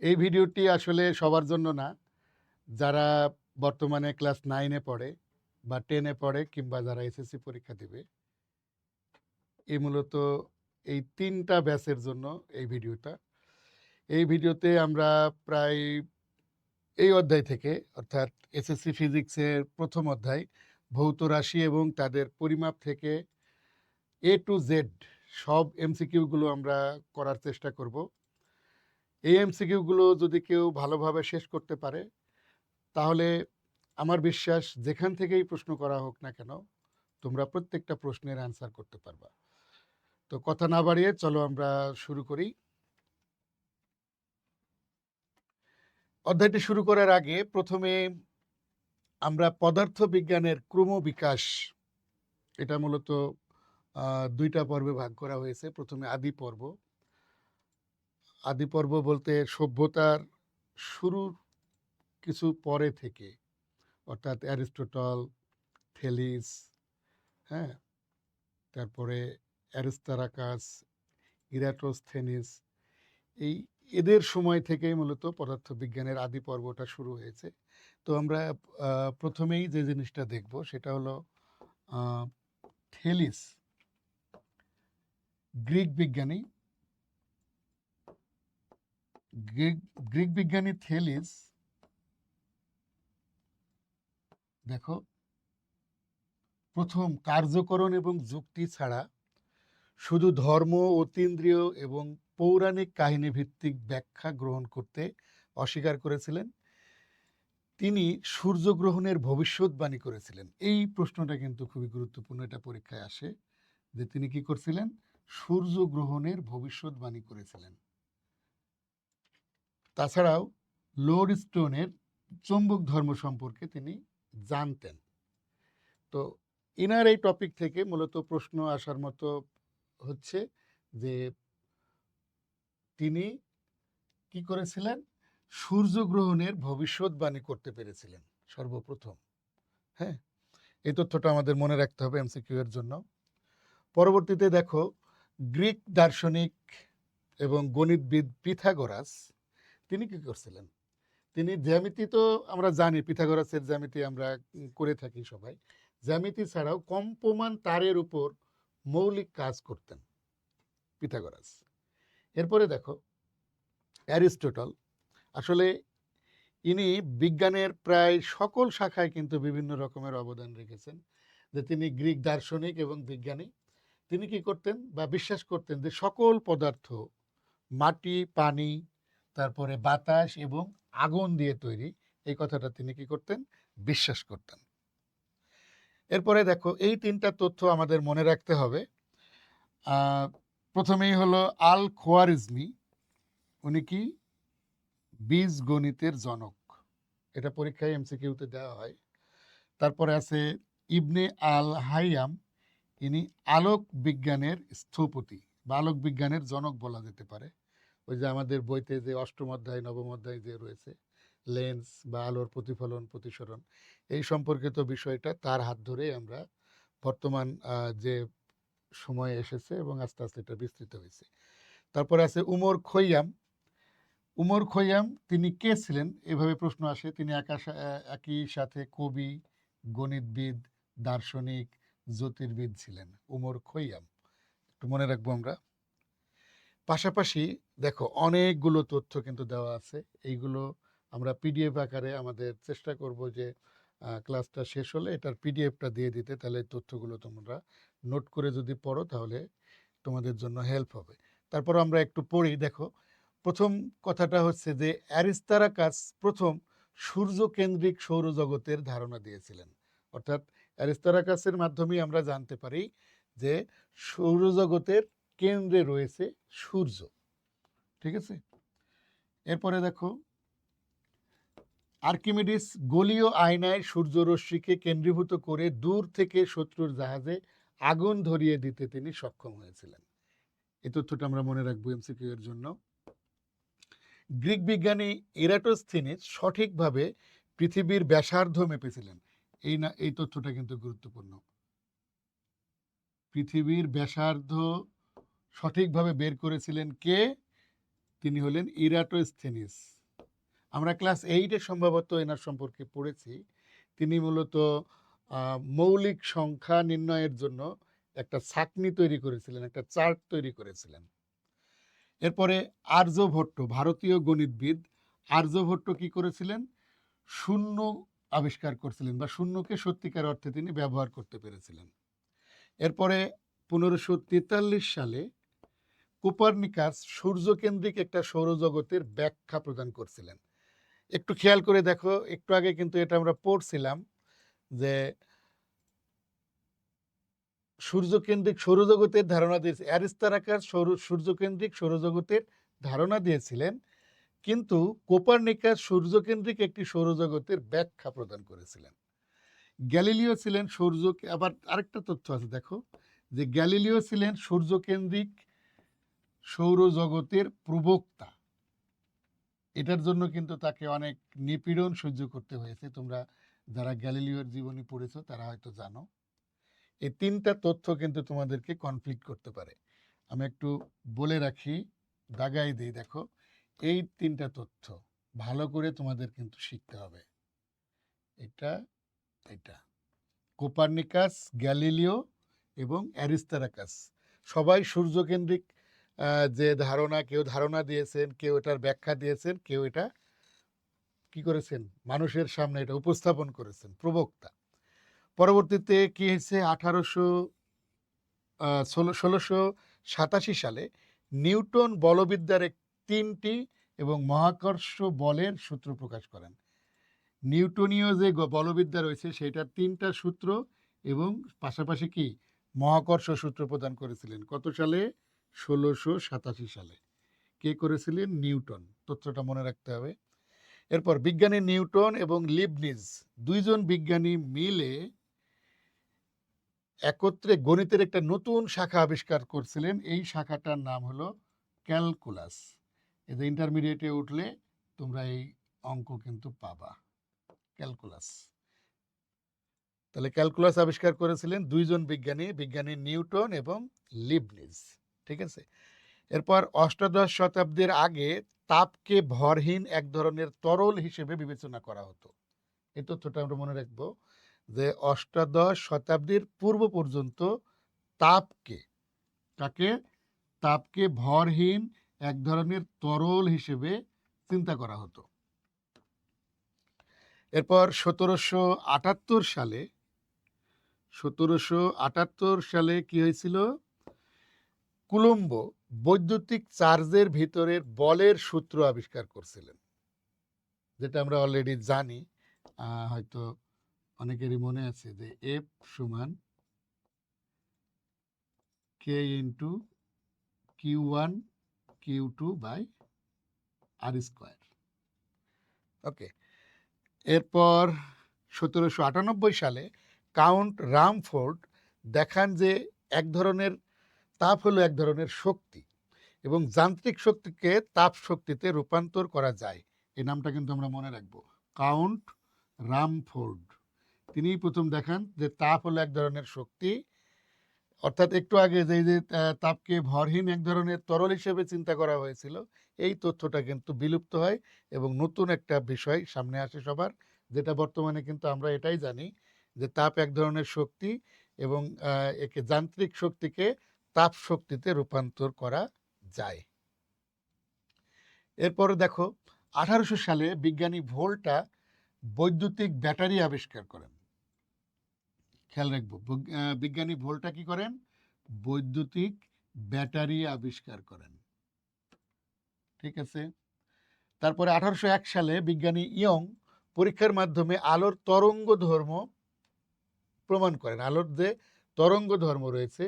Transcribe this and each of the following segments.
এই ভিডিওটি আসলে সবার জন্য না, যারা বর্তমানে ক্লাস 9 এ পড়ে বা 10 এ পড়ে কিংবা যারা এসএসসি পরীক্ষা দিবে। মূলত এই ৩ টা ব্যাচের জন্য এই ভিডিওটা। এই ভিডিওতে আমরা প্রায় এই অধ্যায় থেকে অর্থাৎ এসএসসি ফিজিক্সের ১ম অধ্যায় ভৌত রাশি এবং তাদের পরিমাপ থেকে A to Z সব এমসিকিউ গুলো আমরা করার চেষ্টা করব। এই এমসিকিউ গুলো যদি কেউ ভালোভাবে শেষ করতে পারে, তাহলে আমার বিশ্বাস যেখান থেকেই প্রশ্ন করা হোক না কেন, তোমরা প্রত্যেকটা প্রশ্নের অ্যান্সার করতে পারবা। তো কথা না বাড়িয়ে চলো আমরা শুরু করি। অধ্যায়টি শুরু করার আগে প্রথমে আমরা পদার্থবিজ্ঞানের ক্রমবিকাশ, এটা মূলত ২ টা পর্বে ভাগ করা হয়েছে। প্রথমে আদি পর্ব। আদি পর্ব বলতে সভ্যতার শুরুর কিছু পরে থেকে, অর্থাৎ অ্যারিস্টটল, থেলিস, হ্যাঁ? তারপরে অ্যারিস্টারাকাস, ইরাটোস্থেনিস, এই এদের সময় থেকেই মূলত পদার্থবিজ্ঞানের আদি পর্বটা শুরু হয়েছে। তো আমরা প্রথমেই যে জিনিসটা দেখব সেটা হলো আহ, থেলিস, গ্রিক বিজ্ঞানী। গ্রিক গ্রিক বিজ্ঞানী থেলিস, দেখো, প্রথম কার্যকরণ এবং যুক্তি ছাড়া শুধু ধর্ম, অতীন্দ্রিয় এবং পৌরাণিক কাহিনী ভিত্তিক ব্যাখ্যা গ্রহণ করতে অস্বীকার করেছিলেন। তিনি সূর্যগ্রহণের ভবিষ্যৎবাণী করেছিলেন। এই প্রশ্নটা কিন্তু খুবই গুরুত্বপূর্ণ, এটা পরীক্ষায় আসে, যে তিনি কি করছিলেন? সূর্যগ্রহণের ভবিষ্যৎবাণী করেছিলেন। তাছাড়াও লোডস্টোনের চৌম্বক ধর্ম সম্পর্কে তিনি জানতেন। তো ইনার এই টপিক থেকে মূলত প্রশ্ন আসার মতো হচ্ছে যে তিনি কি করেছিলেন? সূর্যগ্রহণের ভবিষ্যৎবাণী করতে পেরেছিলেন সর্বপ্রথম। হ্যাঁ, এই তথ্যটা আমাদের মনে রাখতে হবে এমসিকিউ এর জন্য। পরবর্তীতে দেখো, গ্রিক দার্শনিক এবং গণিতবিদ পিথাগোরাস, তিনি কি করছিলেন? তিনি জ্যামিতি, তো আমরা জানি পিথাগোরাসের জ্যামিতি আমরা করে থাকি সবাই। জ্যামিতি ছাড়াও কম্পমান তারের উপর মৌলিক কাজ করতেন পিথাগোরাস। এরপরে দেখো অ্যারিস্টটল, আসলে ইনি বিজ্ঞানের প্রায় সকল শাখায় কিন্তু বিভিন্ন রকমের অবদান রেখেছেন। যে তিনি গ্রিক দার্শনিক এবং বিজ্ঞানী। তিনি কি করতেন বা বিশ্বাস করতেন যে সকল পদার্থ মাটি, পানি, তারপরে বাতাস এবং আগুন দিয়ে তৈরি। এই কথাটা তিনি কি করতেন? বিশ্বাস করতেন। এরপরে দেখো, এই ৩টা তথ্য আমাদের মনে রাখতে হবে। প্রথমেই হলো আল খোয়ারিজমি, উনি কি? বীজগণিতের জনক। এটা পরীক্ষায় এমসিকিউতে দেওয়া হয়। তারপরে আছে ইবনে আল হাইয়াম, ইনি আলোক বিজ্ঞানের স্থপতি বা আলোক বিজ্ঞানের জনক বলা যেতে পারে। ওই যে আমাদের বইতে যে অষ্টম অধ্যায়, নবম অধ্যায় যে রয়েছে, লেন্স বা আলোর প্রতিফলন, প্রতিসরণ, এই সম্পর্কিত বিষয়টা তার হাত ধরেই আমরা বর্তমান যে সময়ে এসেছে এবং আস্তে আস্তে এটা বিস্তৃত হয়েছে। তারপরে আছে উমর খৈয়াম। উমর খৈয়াম তিনি কে ছিলেন? এভাবে প্রশ্ন আসে। তিনি একই সাথে কবি, গণিতবিদ, দার্শনিক, জ্যোতির্বিদ ছিলেন। উমর খৈয়াম, একটু মনে রাখবো আমরা। পাশাপাশি দেখো অনেকগুলো তথ্য কিন্তু দেওয়া আছে। এইগুলো আমরা পিডিএফ আকারে আমাদের চেষ্টা করব যে ক্লাসটা শেষ হলে এটার পিডিএফটা দিয়ে দিতে, তাহলে এই তথ্যগুলো তোমরা নোট করে যদি পড়ো তাহলে তোমাদের জন্য হেল্প হবে। তারপর আমরা একটু পড়ি। দেখো, প্রথম কথাটা হচ্ছে যে অ্যারিস্টারাকাস প্রথম সূর্যকেন্দ্রিক সৌরজগতের ধারণা দিয়েছিলেন। অর্থাৎ অ্যারিস্টারাকাসের মাধ্যমেই আমরা জানতে পারি যে সৌরজগতের কেন্দ্রে রয়েছে সূর্য। ঠিক আছে? এরপরে দেখো, আর্কিমিডিস গোলীয় আয়নায় সূর্যরশ্মিকে কেন্দ্রীভূত করে দূর থেকে শত্রুর জাহাজে আগুন ধরিয়ে দিতে তিনি সক্ষম হয়েছিলেন। এই তথ্যটা আমরা মনে রাখবো এমসিকিউ এর জন্য। গ্রিক বিজ্ঞানী ইরাটোস্থিনিস সঠিকভাবে পৃথিবীর ব্যাসার্ধ মেপেছিলেন। এই তথ্যটা কিন্তু গুরুত্বপূর্ণ। পৃথিবীর ব্যাসার্ধ সঠিকভাবে বের করেছিলেন কে? তিনি হলেন ইরাটোস্থেনিস। আমরা ক্লাস 8-এ সম্ভবত এনার সম্পর্কে পড়েছি। তিনি মূলত মৌলিক সংখ্যা নির্ণয়ের জন্য একটা ছাঁকনি তৈরি করেছিলেন, একটা চার্ট তৈরি করেছিলেন। এরপরে আর্যভট্ট, ভারতীয় গণিতবিদ আর্যভট্ট কি করেছিলেন? শূন্য আবিষ্কার করছিলেন বা শূন্যকে সত্যিকার অর্থে তিনি ব্যবহার করতে পেরেছিলেন। এরপরে 1543 সালে কোপার্নিকাস সূর্যকেন্দ্রিক একটা সৌরজগতের ব্যাখ্যা প্রদান করছিলেন। একটু খেয়াল করে দেখো, একটু আগে কিন্তু এটা আমরা পড়ছিলাম যে সূর্যকেন্দ্রিক সৌরজগতের ধারণা দিয়েছে অ্যারিস্টারাকাস সূর্যকেন্দ্রিক সৌরজগতের ধারণা দিয়েছিলেন, কিন্তু কোপার্নিকাস সূর্যকেন্দ্রিক একটি সৌরজগতের ব্যাখ্যা প্রদান করেছিলেন। গ্যালিলিও ছিলেন আবার আরেকটা তথ্য আছে দেখো, যে গ্যালিলিও ছিলেন সূর্যকেন্দ্রিক সৌরজগতের প্রবক্তা। এটার জন্য কিন্তু তাকে অনেক নিপীড়ন সহ্য করতে হয়েছে। তোমরা যারা গ্যালিলিওর জীবনী পড়েছো তারা হয়তো জানো। এই 3টা তথ্য কিন্তু তোমাদেরকে কনফ্লিক্ট করতে পারে। আমি একটু বলে রাখি, দাগাই দিই, দেখো এই 3টা তথ্য ভালো করে তোমাদের কিন্তু শিখতে হবে। এটা এটা কোপার্নিকাস, গ্যালিলিও এবং অ্যারিস্টারাকাস সবাই সূর্যকেন্দ্রিক যে ধারণা, কেউ ধারণা দিয়েছেন, কেউ এটার ব্যাখ্যা দিয়েছেন, কেউ এটা কি করেছেন, মানুষের সামনে এটা উপস্থাপন করেছেন, প্রবক্তা। পরবর্তীতে কি হয়েছে, 1687 সালে নিউটন বলবিদ্যার 3টি এবং মহাকর্ষ বলের সূত্র প্রকাশ করেন। নিউটনীয় যে বলবিদ্যা রয়েছে সেটার 3টা সূত্র এবং পাশাপাশি কি মহাকর্ষ সূত্র প্রদান করেছিলেন। কত সালে? 1687 সালে। কে করেছিলেন? নিউটন। তথ্যটা মনে রাখতে হবে। এরপর বিজ্ঞানী নিউটন এবং লিবনিজ দুইজন বিজ্ঞানী মিলে একত্রে গণিতের একটা নতুন শাখা আবিষ্কার করছিলেন। এই শাখাটার নাম হলো ক্যালকুলাস। এদের ইন্টারমিডিয়েটে উঠলে তোমরা এই অঙ্ক কিন্তু পাবা, ক্যালকুলাস। তাহলে ক্যালকুলাস আবিষ্কার করেছিলেন দুইজন বিজ্ঞানী নিউটন এবং লিবনিজ। ঠিক আছে। এরপর অষ্টাদশ শতাব্দীর আগে তাপকে ভরহীন এক ধরনের তরল হিসেবে বিবেচনা করা হতো। এই তথ্যটা আমরা মনে রাখবো যে অষ্টাদশ শতাব্দীর পূর্ব পর্যন্ত তাপকে ভরহীন এক ধরনের তরল হিসেবে চিন্তা করা হতো। এরপর 1778 সালে কি হয়েছিল? কুলম্ব বৈদ্যুতিক চার্জের ভিতরের বলের সূত্র আবিষ্কার করছিলেন, যেটা আমরা অলরেডি জানি। হয়তো অনেকেরই মনে আছে যে এফ সমান K into Q1 Q2 by R square. Okay. এরপর 1798 সালে কাউন্ট রামফোর্ড দেখান যে তাপ হলো এক ধরনের শক্তি এবং যান্ত্রিক শক্তিকে তাপ শক্তিতে রূপান্তর করা যায়। এই নামটা কিন্তু আমরা মনে রাখবো, কাউন্ট রামফোর্ড। তিনিই প্রথম দেখান যে তাপ হলো এক ধরনের শক্তি, অর্থাৎ একটু আগে যে তাপকে ভরহীন এক ধরনের তরল হিসেবে চিন্তা করা হয়েছিল, এই তথ্যটা কিন্তু বিলুপ্ত হয় এবং নতুন একটা বিষয় সামনে আসে সবার, যেটা বর্তমানে কিন্তু আমরা এটাই জানি যে তাপ এক ধরনের শক্তি এবং একে যান্ত্রিক শক্তিকে তাপ শক্তিতে রূপান্তর করা যায়। এরপরে দেখো 1800 সালে বিজ্ঞানী ভোল্টা বৈদ্যুতিক ব্যাটারি আবিষ্কার করেন। খেয়াল রাখবো, বিজ্ঞানী ভোল্টা কি করেন? বৈদ্যুতিক ব্যাটারি আবিষ্কার করেন। ঠিক আছে। তারপরে 1801 সালে বিজ্ঞানী ইয়ং পরীক্ষার মাধ্যমে আলোর তরঙ্গ ধর্ম প্রমাণ করেন। আলোর যে তরঙ্গ ধর্ম রয়েছে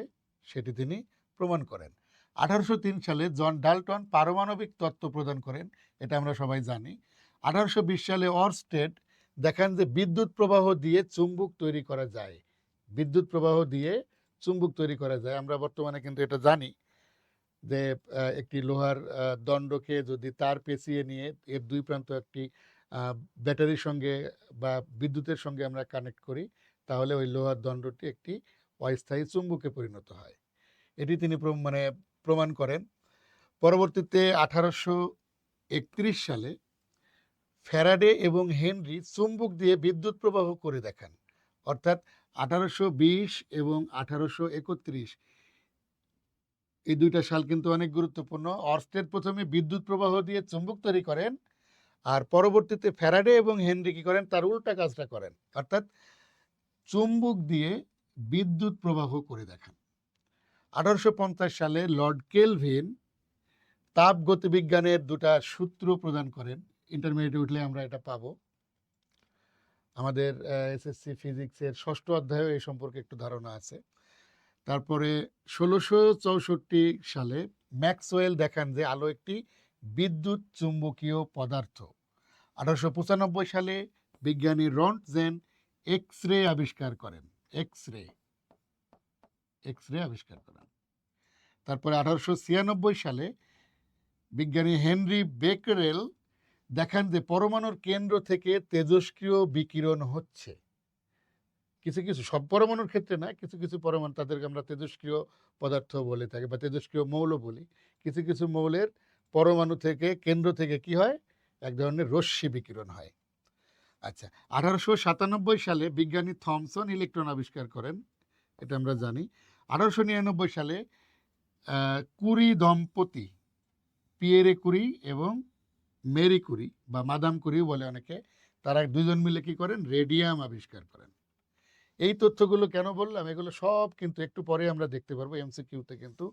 সেটি তিনি প্রমাণ করেন। 1803 সালে জন ডাল্টন পারমাণবিক তত্ত্ব প্রদান করেন, এটা আমরা সবাই জানি। 1820 সালে অরস্টেড দেখান যে বিদ্যুৎ প্রবাহ দিয়ে চুম্বক তৈরি করা যায়। বিদ্যুৎ প্রবাহ দিয়ে চুম্বক তৈরি করা যায়। আমরা বর্তমানে কিন্তু এটা জানি যে একটি লোহার দণ্ডকে যদি তার পেঁচিয়ে নিয়ে এর দুই প্রান্ত একটি ব্যাটারির সঙ্গে বা বিদ্যুতের সঙ্গে আমরা কানেক্ট করি, তাহলে ওই লোহার দণ্ডটি একটি অস্থায়ী চুম্বকে পরিণত হয়। এটি তিনি প্রমাণ করেন। পরবর্তীতে 1831 সালে ফ্যারাডে এবং হেনরি চুম্বক দিয়ে বিদ্যুৎ প্রবাহ করে দেখান। অর্থাৎ 1820 এবং 1831 এই দুইটা সাল কিন্তু অনেক গুরুত্বপূর্ণ। অর্স্টেড প্রথমে বিদ্যুৎ প্রবাহ দিয়ে চুম্বক তৈরি করেন, আর পরবর্তীতে ফ্যারাডে এবং হেনরি কি করেন, তার উল্টা কাজটা করেন, অর্থাৎ চুম্বক দিয়ে বিদ্যুৎ প্রবাহ করে দেখান। 1850 সালে লর্ড কেলভিন তাপ গতিবিজ্ঞানের দুটা সূত্র প্রদান করেন। ইন্টারমিডিয়েট উঠলে আমরা এটা পাবো। আমাদের এসএসসি ফিজিক্সের 6ষ্ঠ অধ্যায়ে এই সম্পর্কে একটু ধারণা আছে। তারপরে 1664 সালে ম্যাক্সওয়েল দেখান যে আলো একটি বিদ্যুৎ চুম্বকীয় পদার্থ। 1895 সালে বিজ্ঞানী রন্টজেন এক্স রে আবিষ্কার করেন। এক্স রে আবিষ্কার করেন। তারপরে 1896 সালে বিজ্ঞানী হেনরি বেকারেল দেখান যে পরমাণুর কেন্দ্র থেকে তেজস্ক্রিয় বিকিরণ হচ্ছে। কিছু কিছু, সব পরমাণুর ক্ষেত্রে না, কিছু কিছু পরমাণু, তাদেরকে আমরা তেজস্ক্রিয় পদার্থ বলে থাকি বা তেজস্ক্রিয় মৌল বলি। কিছু কিছু মৌলের পরমাণু থেকে, কেন্দ্র থেকে কি হয়, এক ধরনের রশ্মি বিকিরণ হয়। আচ্ছা, 1897 সালে বিজ্ঞানী থমসন ইলেকট্রন আবিষ্কার করেন, এটা আমরা জানি। 1899 সালে কুরি দম্পতি, পিয়েরে কুরি এবং মেরি কুরি বা মাদাম কুরিও বলে অনেকে, তারা দুজন মিলে কি করেন, রেডিয়াম আবিষ্কার করেন। এই তথ্যগুলো কেন বললাম, এগুলো সব কিন্তু একটু পরে আমরা দেখতে পারবো, এমসিকিউতে কিন্তু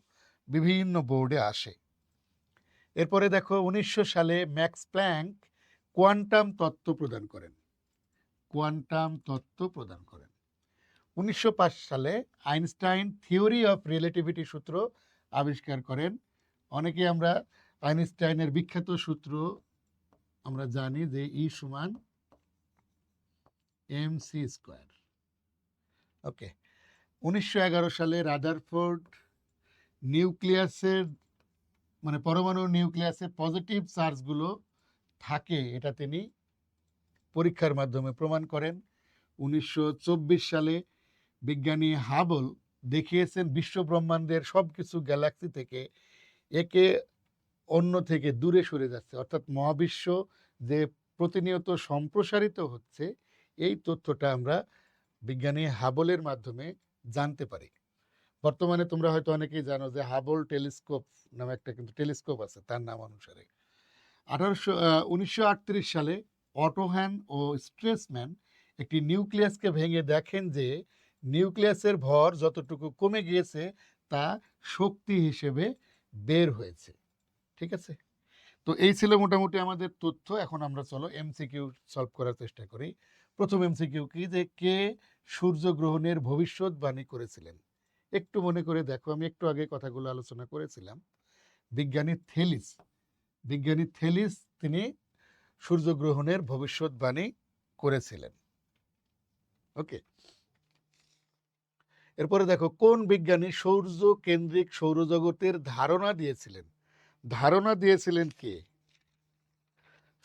বিভিন্ন বোর্ডে আসে। এরপরে দেখো 1900 সালে ম্যাক্স প্ল্যাঙ্ক কোয়ান্টাম তত্ত্ব প্রদান করেন। 1905 সালে আইনস্টাইন থিওরি অফ রিলেটিভিটি সূত্র আবিষ্কার করেন। অনেকে আমরা আইনস্টাইনের বিখ্যাত সূত্র আমরা জানি যে E সমান mc স্কয়ার। ওকে। 1911 সালে রাদারফোর্ড নিউক্লিয়াসের, মানে পরমাণু নিউক্লিয়াসে পজিটিভ চার্জগুলো থাকে, এটা তিনি পরীক্ষার মাধ্যমে প্রমাণ করেন। 1924 সালে বিজ্ঞানী হাবল দেখিয়েছেন বিশ্ব ব্রহ্মাণ্ডের সব কিছু গ্যালাক্সি থেকে একে অন্য থেকে দূরে সরে যাচ্ছে, অর্থাৎ মহাবিশ্ব যে প্রতিনিয়ত সম্প্রসারিত হচ্ছে, এই তথ্যটা আমরা বিজ্ঞানী হাবলের মাধ্যমে জানতে পারি। বর্তমানে তোমরা হয়তো অনেকেই জানো যে হাবল টেলিস্কোপ নামে একটা কিন্তু টেলিস্কোপ আছে তার নাম অনুসারে। 1938 সালে অটোহ্যান ও স্ট্রেসম্যান একটি নিউক্লিয়াসকে ভেঙে দেখেন যে নিউক্লিয়াসের ভর যতটুকু কমে গিয়েছে তা শক্তি হিসেবে বের হয়েছে। ঠিক আছে, তো এই ছিল মোটামুটি আমাদের তথ্য। এখন আমরা চলো এমসিকিউ সলভ করার চেষ্টা করি। প্রথম এমসিকিউ কি, যে কে সূর্যগ্রহণের ভবিষ্যৎবাণী করেছিলেন? একটু মনে করে দেখো, আমি একটু আগে কথাগুলো আলোচনা করেছিলাম। বিজ্ঞানী থেলিস তিনি সূর্যগ্রহণের ভবিষ্যৎবাণী করেছিলেন। ওকে, এরপরে দেখো কোন বিজ্ঞানী সৌর কেন্দ্রিক সৌরজগতের ধারণা দিয়েছিলেন? ধারণা দিয়েছিলেন কে?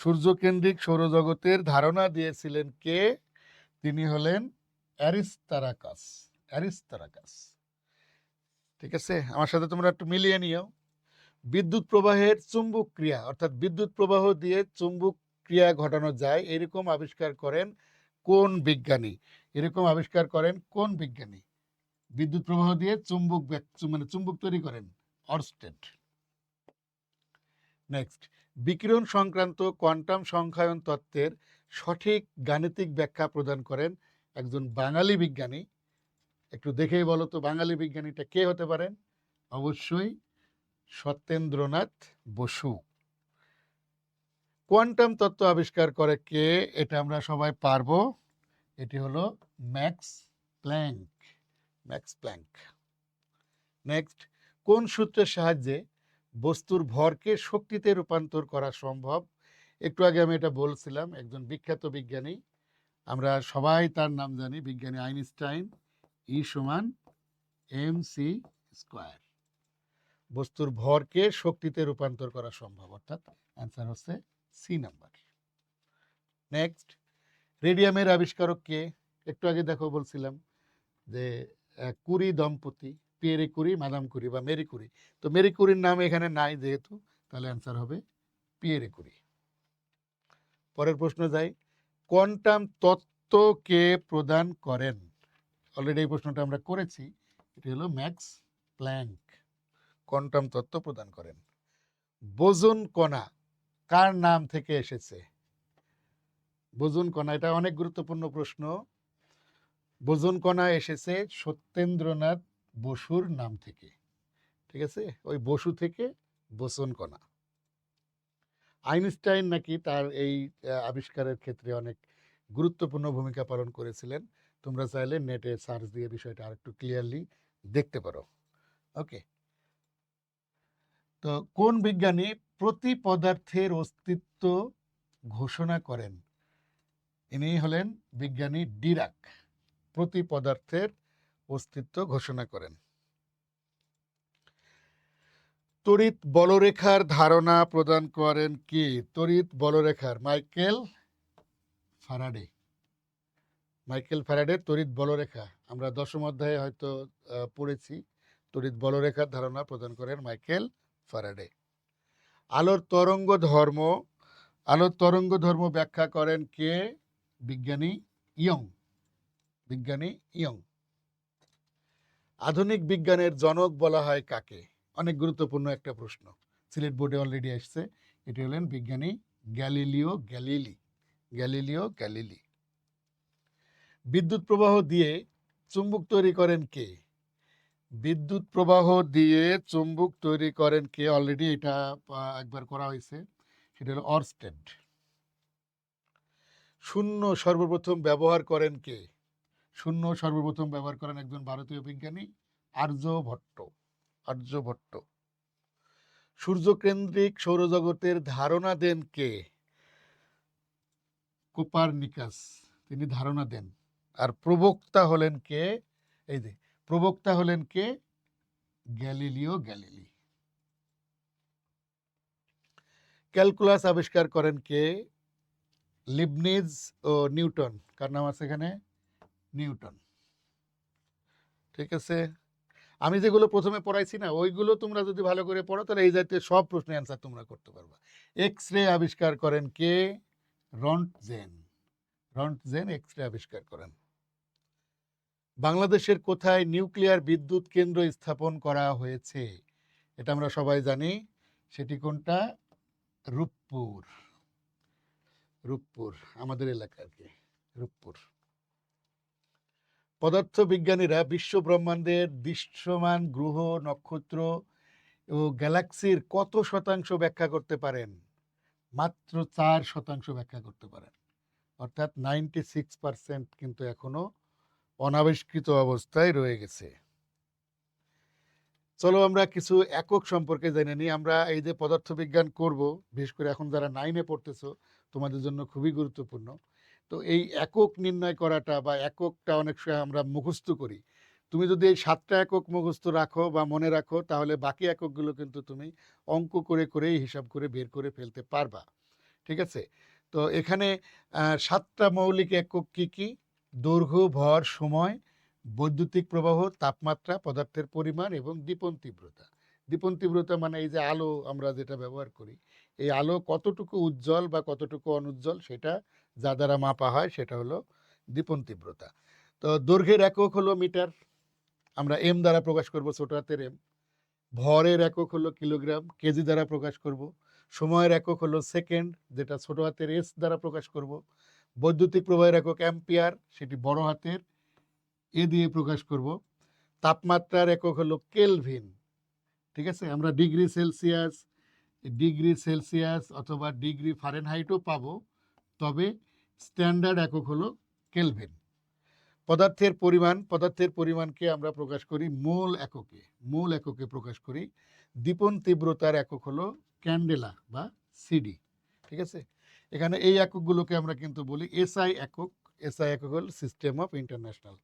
সূর্যকেন্দ্রিক সৌরজগতের ধারণা দিয়েছিলেন কে? তিনি হলেন অ্যারিস্টারাকাস। ঠিক আছে, আমার সাথে তোমরা একটু মিলিয়ে নিও। বিদ্যুৎ প্রবাহের চুম্বক ক্রিয়া, অর্থাৎ বিদ্যুৎ প্রবাহ দিয়ে চুম্বক ক্রিয়া ঘটানো যায়, এরকম আবিষ্কার করেন কোন বিজ্ঞানী? বিদ্যুৎ প্রবাহ দিয়ে চুম্বক তৈরি করেন অর্স্টেড। নেক্সট, বিকিরণ সংক্রান্ত কোয়ান্টাম সংখ্যায়ন তত্ত্বের সঠিক গাণিতিক ব্যাখ্যা প্রদান করেন একজন বাঙালি বিজ্ঞানী। একটু দেখেই বলো তো বাঙালি বিজ্ঞানীটা কে হতে পারেন? অবশ্যই সত্যেন্দ্রনাথ বসু। কোয়ান্টাম তত্ত্ব আবিষ্কার করে কে? এটা আমরা সবাই পারবো, এটি হলো ম্যাক্স প্ল্যাঙ্ক। নেক্সট, কোন সূত্রের সাহায্যে বস্তুর ভরকে শক্তিতে রূপান্তর করা সম্ভব? একটু আগে আমি এটা বলছিলাম, একজন বিখ্যাত বিজ্ঞানী, আমরা সবাই তার নাম জানি, বিজ্ঞানী আইনস্টাইন। E সমান mc স্কয়ার। বস্তুর ভরকে শক্তিতে রূপান্তর করা সম্ভব, অর্থাৎ অ্যান্সার হচ্ছে সি নাম্বার। নেক্সট, রেডিয়ামের আবিষ্কারক কে? একটু আগে দেখো বলছিলাম যে কুরি দম্পতি, পিয়েরে কুরি, মাদাম কুরি বা মেরি কুরি। তো মেরি কুরির নাম এখানে নাই যেহেতু, তাহলে অ্যান্সার হবে পিয়েরে কুরি। পরের প্রশ্ন যাই, কোয়ান্টাম তত্ত্ব কে প্রদান করেন? অলরেডি এই প্রশ্নটা আমরা করেছি, এটি হলো ম্যাক্স প্ল্যাঙ্ক কোয়ান্টাম তত্ত্ব প্রদান করেন। বোজন কণা কার নাম থেকে এসেছে? বোজন কণা, এটা অনেক গুরুত্বপূর্ণ প্রশ্ন। বোজন কণা এসেছে সত্যেন্দ্রনাথ বসুর নাম থেকে, ঠিক আছে, ওই বসু থেকে বোসন কণা। আইনস্টাইন নাকি তার এই আবিষ্কারের ক্ষেত্রে অনেক গুরুত্বপূর্ণ ভূমিকা পালন করেছিলেন। তোমরা চাইলে নেটে সার্চ দিয়ে বিষয়টা আরেকটু ক্লিয়ারলি দেখতে পারো। ওকে, তো কোন বিজ্ঞানী প্রতি পদার্থের অস্তিত্ব ঘোষণা করেন? ইনি হলেন বিজ্ঞানী ডিরাক, প্রতি পদার্থের অস্তিত্ব ঘোষণা করেন। তড়িৎ বলরেখার ধারণা প্রদান করেন কে? তড়িৎ বলরেখার মাইকেল ফ্যারাডে। মাইকেল ফ্যারাডে তড়িৎ বলরেখা, আমরা দশম অধ্যায়ে হয়তো পড়েছি। তড়িৎ বলরেখার ধারণা প্রদান করেন মাইকেল ফ্যারাডে। আলোর তরঙ্গ ধর্ম, আলোর তরঙ্গ ধর্ম ব্যাখ্যা করেন কে? বিজ্ঞানী ইয়ং, বিজ্ঞানী ইয়ং। আধুনিক বিজ্ঞানের জনক বলা হয় কাকে? অনেক গুরুত্বপূর্ণ একটা প্রশ্ন, সিলেট বোর্ডে অলরেডি আসছে। এটি হলেন বিজ্ঞানী গ্যালিলিও গ্যালিলি, গ্যালিলিও গ্যালিলি। বিদ্যুৎ প্রবাহ দিয়ে চুম্বক তৈরি করেন কে? বিদ্যুৎ প্রবাহ দিয়ে চুম্বক তৈরি করেন কে? অলরেডি এটা একবার করা হয়েছে, সেটা হলো অরস্টেড। শূন্য সর্বপ্রথম ব্যবহার করেন কে? শূন্য সর্বপ্রথম ব্যবহার করেন একজন ভারতীয় বিজ্ঞানী, আর্যভট্ট, আর্যভট্ট। সূর্যকেন্দ্রিক সৌরজগতের ধারণা দেন কে? কোপারনিকাস, তিনি ধারণা দেন। আর প্রবক্তা হলেন কে? এই যে প্রবক্তা হলেন কে? Galileo Galilei. ক্যালকুলাস আবিষ্কার করেন কে? লিবনিজ ও নিউটন। কার নাম আছে এখানে? নিউটন, ঠিক আছে। আমি যেগুলো প্রথমে পড়াইছি না, ওইগুলো তোমরা যদি ভালো করে পড়ো তাহলে এই জাতীয় সব প্রশ্নের অ্যান্সার তোমরা করতে পারবা। এক্স রে আবিষ্কার করেন কে? রন্টজেন, রন্টজেন এক্স রে আবিষ্কার করেন। বাংলাদেশের কোথায় নিউক্লিয়ার বিদ্যুৎ কেন্দ্র স্থাপন করা হয়েছে? এটা আমরা সবাই জানি, সেটি কোনটা? রূপপুর, রূপপুর আমাদের এলাকার কি, রূপপুর। পদার্থবিজ্ঞানীরা বিশ্ব ব্রহ্মাণ্ডের দৃশ্যমান গ্রহ, নক্ষত্র ও গ্যালাক্সির কত শতাংশ ব্যাখ্যা করতে পারেন? মাত্র 4% ব্যাখ্যা করতে পারেন, অর্থাৎ 96% কিন্তু এখনো অনাবিষ্কৃত অবস্থায় রয়ে গেছে। চলো আমরা কিছু একক সম্পর্কে জেনে নিই। আমরা এই যে পদার্থবিজ্ঞান করব, বিশেষ করে এখন যারা 9-এ পড়তেছো, তোমাদের জন্য খুবই গুরুত্বপূর্ণ। তো এই একক নির্ণয় করাটা বা এককটা অনেক সময় আমরা মুখস্থ করি। তুমি যদি এই 7টা একক মুখস্থ রাখো বা মনে রাখো, তাহলে বাকি এককগুলো কিন্তু তুমি অঙ্ক করে করেই হিসাব করে বের করে ফেলতে পারবা, ঠিক আছে। তো এখানে 7টা মৌলিক একক কি কি? দৈর্ঘ্য, ভর, সময়, বৈদ্যুতিক প্রবাহ, তাপমাত্রা, পদার্থের পরিমাণ এবং দীপন তীব্রতা। দীপন তীব্রতা মানে এই যে আলো আমরা যেটা ব্যবহার করি, এই আলো কতটুকু উজ্জ্বল বা কতটুকু অনুজ্জ্বল সেটা যা দ্বারা মাপা হয় সেটা হলো দীপন তীব্রতা। তো দৈর্ঘ্যের একক হলো মিটার, আমরা এম দ্বারা প্রকাশ করব, ছোট হাতের এম। ভরের একক হলো কিলোগ্রাম, কেজি দ্বারা প্রকাশ করব। সময়ের একক হলো সেকেন্ড, যেটা ছোট হাতের এস দ্বারা প্রকাশ করব। বৈদ্যুতিক প্রবাহের একক অ্যাম্পিয়ার, সেটি বড় হাতের এ দিয়ে প্রকাশ করব। তাপমাত্রার একক হলো কেলভিন, ঠিক আছে। আমরা ডিগ্রি সেলসিয়াস অথবা ডিগ্রি ফারেনহাইটও পাবো, তবে স্ট্যান্ডার্ড একক হলো কেলভিন। পদার্থের পরিমাণকে আমরা প্রকাশ করি মোল এককে, মোল এককে প্রকাশ করি। দীপন তীব্রতার একক হলো ক্যান্ডেলা বা সিডি, ঠিক আছে। এখানে এই এককগুলোকে আমরা কিন্তু বলি এসআই একক। এসআই একক হল সিস্টেম অফ ইন্টারন্যাশনাল,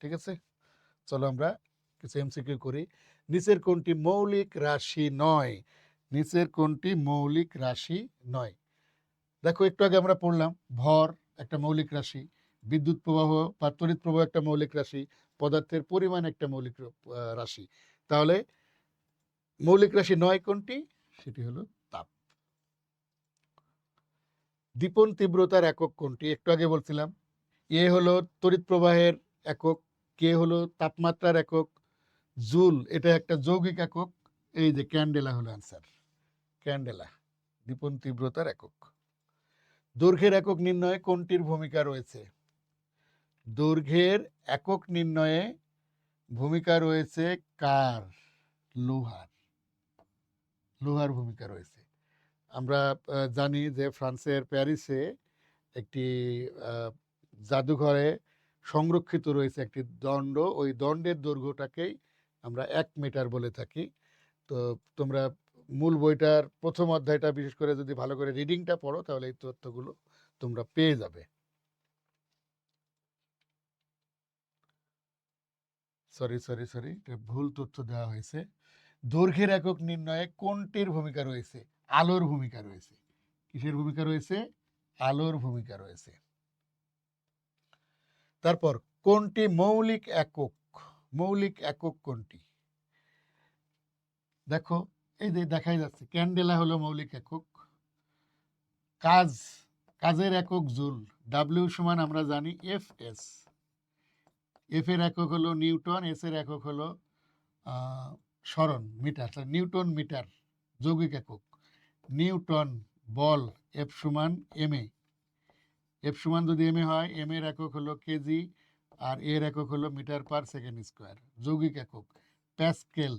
ঠিক আছে। চলো আমরা কিছু এমসিকিউ করি। নিচের কোনটি মৌলিক রাশি নয়? নিচের কোনটি মৌলিক রাশি নয়? দেখো একটু আগে আমরা পড়লাম ভর একটা মৌলিক রাশি, বিদ্যুৎ প্রবাহ বা তড়িৎ প্রবাহ একটা মৌলিক রাশি, পদার্থের পরিমাণ একটা মৌলিক রাশি। তাহলে মৌলিক রাশি 9 কোনটি? সেটি হলো তাপ। দীপন তীব্রতার একক কোনটি? একটু আগে বলছিলাম। এ হলো তড়িৎ প্রবাহের একক, কে হলো তাপমাত্রার একক, জুল এটা একটা যৌগিক একক। এই যে ক্যান্ডেলা হলো অ্যান্সার। ক্যান্ডেলা দীপন তীব্রতার একক। দৈর্ঘ্যের একক নির্ণয়ে কোনটির ভূমিকা রয়েছে? দৈর্ঘ্যের একক নির্ণয়ে ভূমিকা রয়েছে কার? লোহার। লোহার ভূমিকা রয়েছে। আমরা জানি যে ফ্রান্সের প্যারিসে একটি জাদুঘরে সংরক্ষিত রয়েছে একটি দণ্ড, ওই দণ্ডের দৈর্ঘ্যটাকেই আমরা 1 মিটার বলে থাকি। তো তোমরা মূল বইটার প্রথম অধ্যায়টা বিশেষ করে যদি ভালো করে রিডিংটা পড়ো তাহলে এই তথ্যগুলো তোমরা পেয়ে যাবে। সরি ভুল তথ্য দেওয়া হয়েছে। দৈর্ঘ্যের একক নির্ণয়ে কোনটির ভূমিকা রয়েছে? আলোর ভূমিকা রয়েছে। কিসের ভূমিকা রয়েছে? আলোর ভূমিকা রয়েছে। তারপর কোনটি মৌলিক একক? মৌলিক একক কোনটি? দেখো এই যে দেখাই যাচ্ছে ক্যান্ডেলা হলো মৌলিক একক। কাজের একক জুল। ডাব্লিউ সমান আমরা জানি এফ এস। এফ এর একক হলো নিউটন, এস এর একক হলো সরণ মিটার, নিউটন মিটার যৌগিক একক। নিউটন বল এফ সমান এম এ। এফ সমান যদি এম এ হয়, এম এর একক হলো কেজি আর এর একক হলো মিটার পার সেকেন্ড স্কোয়ার যৌগিক একক। প্যাসকেল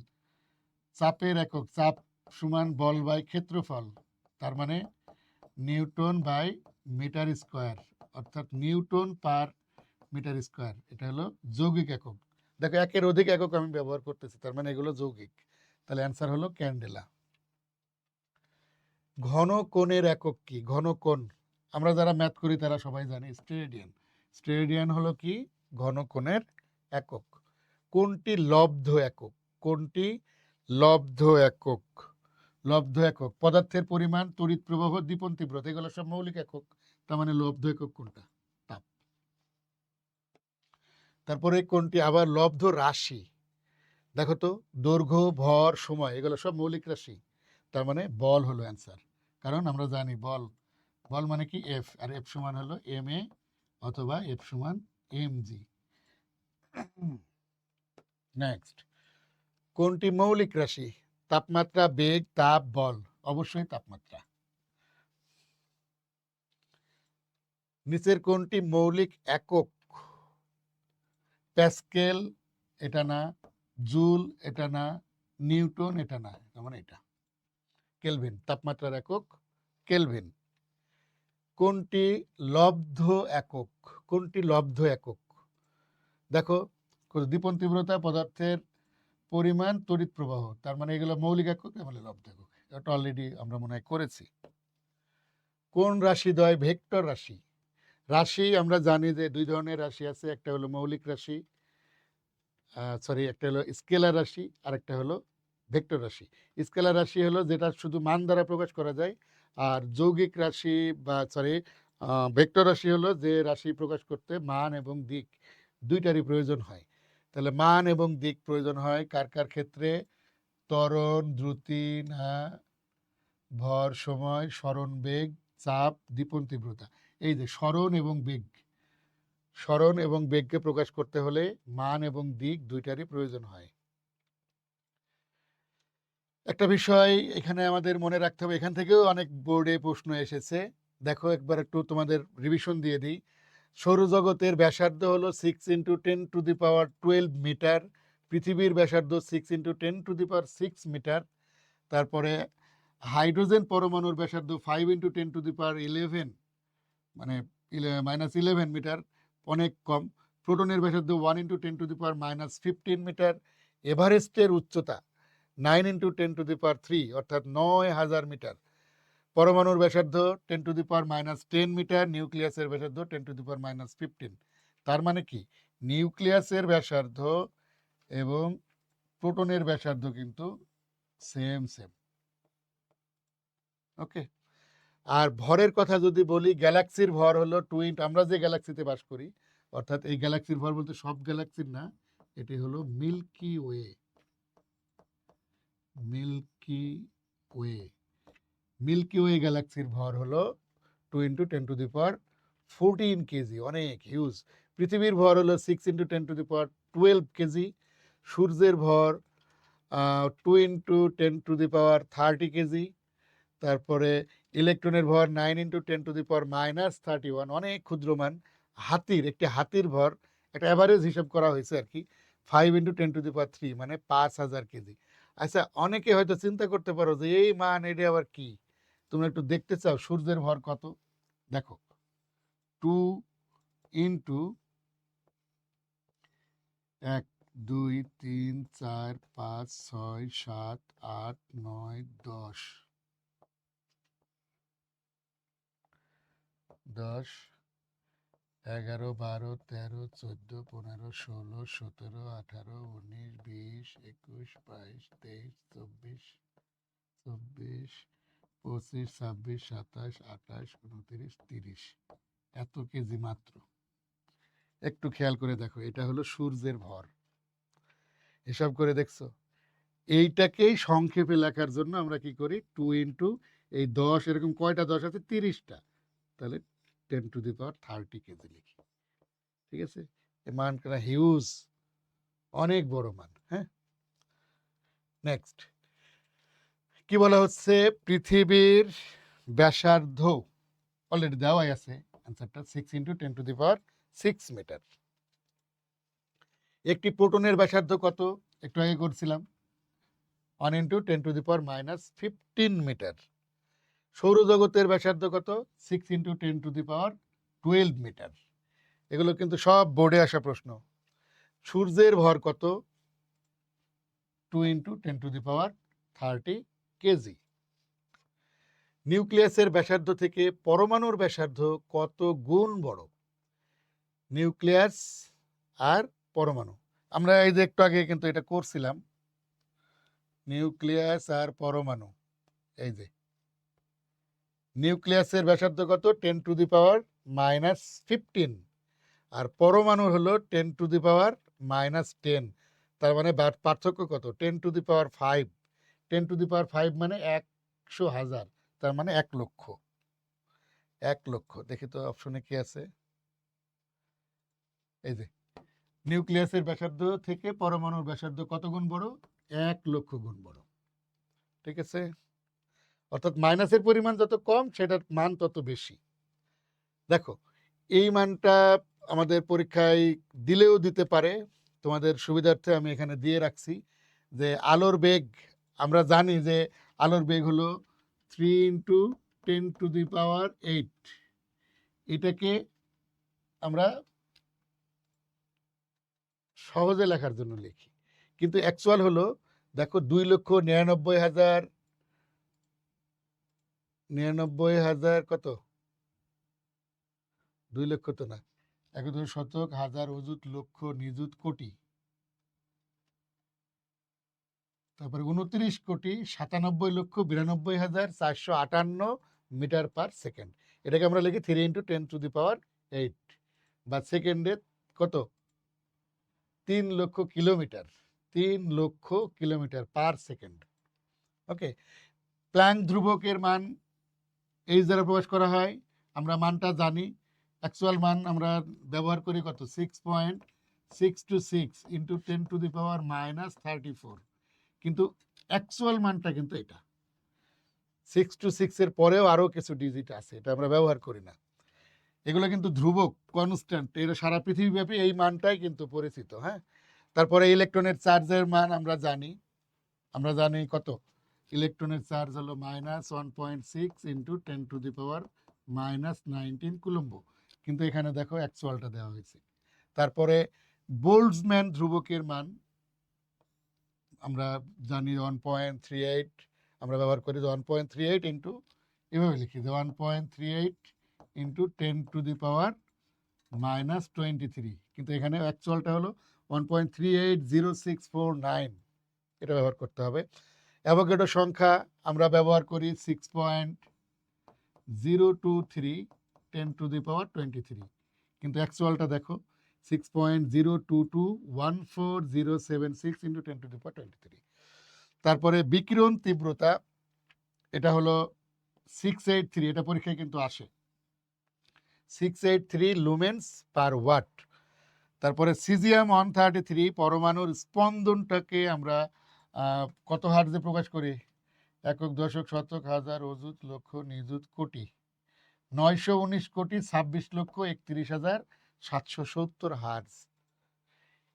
চাপের একক, চাপ সমান বল বাই ক্ষেত্রফল, তার মানে নিউটন বাই মিটার স্কোয়ার, অর্থাৎ নিউটন পার মিটার স্কোয়ার। এটা হলো যৌগিক একক। দেখো একের অধিক একক আমি ব্যবহার করতেছি, তার মানে এগুলো যৌগিক। তাহলে অ্যান্সার হলো ক্যান্ডেলা। ঘন কোণের একক কি? ঘন কোণ আমরা যারা ম্যাথ করি তারা সবাই জানি স্টেরেডিয়ান। স্টেরেডিয়ান হলো কি? ঘন কোণের একক। কোনটি লব্ধ একক? কোনটি লব্ধ একক? লব্ধ একক পদার্থের পরিমাণ, তড়িৎ প্রবাহ, দীপন তীব্রতা, এগুলো সব মৌলিক একক। তার মানে লব্ধ একক কোনটা? তাপ। তারপরে কোনটি আবার লব্ধ রাশি? দেখো তো দৈর্ঘ্য, ভর, সময় এগুলো সব মৌলিক রাশি। তার মানে বল হলো অ্যান্সার। কারণ আমরা জানি বল, বল মানে কি এফ, আর এফ সমান হলো এম এ অথবা এফ সমান এম জি। নেক্সট, কোনটি মৌলিক রাশি? তাপমাত্রা, বেগ, তাপ, বল। অবশ্যই তাপমাত্রা। নিচের কোনটি মৌলিক একক? প্যাসকেল এটা না, জুল এটা না, নিউটন এটা না, মানে এটা কেলভিন। তাপমাত্রার একক কেলভিন। কোনটি লব্ধ একক? কোনটি লব্ধ একক? দেখো দীপন তীব্রতা, পদার্থের পরিমাণ, তড়িৎ প্রবাহ, তার মানে এগুলো মৌলিক একক, মানে লব্ধ একক। এটা অলরেডি আমরা মনে হয় করেছি। কোন রাশিদ্বয় ভেক্টর রাশি? রাশি আমরা জানি যে দুই ধরনের রাশি আছে, একটা হলো মৌলিক রাশি, একটা হলো স্কেলার রাশি, আর একটা হলো ভেক্টর রাশি। স্কেলার রাশি হলো যেটা শুধু মান দ্বারা প্রকাশ করা যায়, আর যৌগিক রাশি বা ভেক্টর রাশি হলো যে রাশি প্রকাশ করতে মান এবং দিক দুইটারই প্রয়োজন হয়। তাহলে মান এবং দিক প্রয়োজন হয় কার কার ক্ষেত্রে? ত্বরণ, দ্রুতি, না ভর, সময়, সরণ, বেগ, চাপ, দীপন তীব্রতা। এই যে সরণ এবং বেগ, সরণ এবং বেগকে প্রকাশ করতে হলে মান এবং দিক দুইটারই প্রয়োজন হয়। একটা বিষয় এখানে আমাদের মনে রাখতে হবে, এখান থেকেও অনেক বোর্ডে প্রশ্ন এসেছে। দেখো একবার একটু তোমাদের রিভিশন দিয়ে দিই। সৌরজগতের ব্যাসার্ধ হলো 6 × 10⁻12 মিটার। পৃথিবীর ব্যাসার্ধ 6 × 10⁻6 মিটার। তারপরে হাইড্রোজেন পরমাণুর ব্যাসার্ধ 5 × 10⁻11 মানে -11 মিটার, অনেক কম। প্রোটনের ব্যাসার্ধ 1 × 10⁻−15 মিটার। এভারেস্টের উচ্চতা 9 × 10⁻³ অর্থাৎ 9000 মিটার। পরমাণুর ব্যাসার্ধ 10⁻−10 মিটার। নিউক্লিয়াসের ব্যাসার্ধ 10⁻−15। তার মানে কি নিউক্লিয়াসের ব্যাসার্ধ এবং প্রোটনের ব্যাসার্ধ কিন্তু সেম। ওকে, আর ভরের কথা যদি বলি, গ্যালাক্সির ভর হলো আমরা যে গ্যালাক্সিতে বাস করি, অর্থাৎ এই গ্যালাক্সির ভর বলতে সব গ্যালাক্সির না, এটি হলো Milky Way. Milky Way Milky Way গ্যালাক্সির ভর হলো 2 × 10⁻14 কেজি, অনেক হিউজ। পৃথিবীর ভর হলো 6 × 10⁻12 কেজি। সূর্যের ভর 2 × 10⁻30 কেজি। তারপরে ইলেকট্রনের ভর 9 × 10⁻−31, অনেক ক্ষুদ্রমান। একটি হাতির ভর একটা অ্যাভারেজ হিসাব করা হয়েছে আর কি, 5 × 10⁻3, মানে 5000 কেজি। আচ্ছা, অনেকে হয়তো চিন্তা করতে পারো যে এই মান এটা আবার কি, তোমরা একটু দেখতে চাও সূর্যের ভর কত? দেখো, 2 × 1 2 3 4 5 6 7 8 9 10 10 11 12 13 14 15 16 17 18 19 20 21 22 23 24 25 26 26 27 28 29 30, এত কেজি মাত্র। একটু খেয়াল করে দেখো, এটা হলো সূর্যের ভর। হিসাব করে দেখছো? এইটাকেই সংক্ষেপে লেখার জন্য আমরা কি করি, 2 × এই 10, এরকম কয়টা 10 আছে? 30টা। তাহলে 10⁻30 কেজি লিখি। ঠিক আছে, এই মানটা হিউজ, অনেক বড় মান। হ্যাঁ, নেক্সট কি বলা হচ্ছে, পৃথিবীর ব্যাসার্ধ অলরেডি দেওয়াই আছে, অ্যান্সারটা 6 × 10⁻6 মিটার। একটি প্রোটনের ব্যাসার্ধ কত? একটু আগে করছিলাম, 1 × 10⁻−15 মিটার। সৌরজগতের ব্যাসার্ধ কত? 6 × 10⁻12 মিটার। এগুলো কিন্তু সব বোর্ডে আসা প্রশ্ন। সূর্যের ভর কত? 2 × 10⁻30 কেজি। নিউক্লিয়াসের ব্যাসার্ধ থেকে পরমাণুর ব্যাসার্ধ কত গুণ বড়? নিউক্লিয়াস আর পরমাণু, আমরা এই যে একটু আগে কিন্তু এটা করছিলাম, নিউক্লিয়াস আর পরমাণু। এই যে নিউক্লিয়াসের ব্যাসার্ধ কত? 10⁻−15, আর পরমাণু হলো 10⁻−10। তার মানে পার্থক্য কত? 10⁵। 10⁵ মানে 100,000, তার মানে 1 লক্ষ। 1 লক্ষ। দেখি তো অপশনে কি আছে। এই যে নিউক্লিয়াসের ব্যাসার্ধ থেকে পরমাণুর ব্যাসার্ধ কত গুণ বড়? 1 লক্ষ গুণ বড়। ঠিক আছে, অর্থাৎ মাইনাসের পরিমাণ যত কম, সেটার মান তত বেশি। দেখো, এই মানটা আমাদের পরীক্ষায় দিলেও দিতে পারে, তোমাদের সুবিধার্থে আমি এখানে দিয়ে রাখছি যে আলোর বেগ, আমরা জানি যে আলোর বেগ হলো 3 × 10⁸। এটাকে আমরা সহজে লেখার জন্য লিখি, কিন্তু অ্যাকচুয়াল হলো, দেখো 2,99,000 কত? 2 লক্ষ তো না, 11 শতক, হাজার, অযুত, লক্ষ, নিযুত, কোটি, তারপরে 29,97,92,458 মিটার পার সেকেন্ড। এটাকে আমরা লিখি 3 × 10⁸, বা সেকেন্ডে কত? 3 লক্ষ কিলোমিটার। 3 লক্ষ কিলোমিটার পার সেকেন্ড। ওকে, প্ল্যাঙ্ক ধ্রুবকের মান এইচ দ্বারা প্রকাশ করা হয়, আমরা মানটা জানি। অ্যাকচুয়াল মান আমরা ব্যবহার করি কত? 6.626 × 10⁻−34, কিন্তু অ্যাকচুয়াল মানটা কিন্তু এটা 626 এর পরেও আরও কিছু ডিজিট আছে, এটা আমরা ব্যবহার করি না। এগুলো কিন্তু ধ্রুবক, কনস্ট্যান্ট, এর সারা পৃথিবীব্যাপী এই মানটাই কিন্তু পরিচিত। হ্যাঁ, তারপরে ইলেকট্রনের চার্জের মান আমরা জানি কত? ইলেকট্রনের চার্জ হলো -1.6 × 10⁻−19 কুলম্ব, কিন্তু এখানে দেখো অ্যাকচুয়ালটা দেওয়া হয়েছে। তারপরে বোল্টজম্যান ধ্রুবকের মান আমরা জানি 1.38, আমরা ব্যবহার করি 1.38 ইন্টু, এভাবে লিখি যে 1.38 × 10⁻−23, কিন্তু এখানে অ্যাকচুয়ালটা হলো 1.380649, এটা ব্যবহার করতে হবে। অ্যাভোগাড্রো সংখ্যা আমরা ব্যবহার করি 023 10⁻23, কিন্তু অ্যাকচুয়ালটা দেখো 6.022140076 ইন্টু 10⁻23। তারপরে বিকিরণ তীব্রতা, এটা হলো 683, এটা পরীক্ষায় কিন্তু আসে, 683 লুমেন্স পার ওয়াট। তারপরে সিজিয়াম 133 পরমাণুর স্পন্দনটাকে আমরা কত হার্টজে প্রকাশ করি? একক, দশক, শতক, হাজার, অযুত, লক্ষ, নিযুত, কোটি। 919,26,31,770 হার্টজ।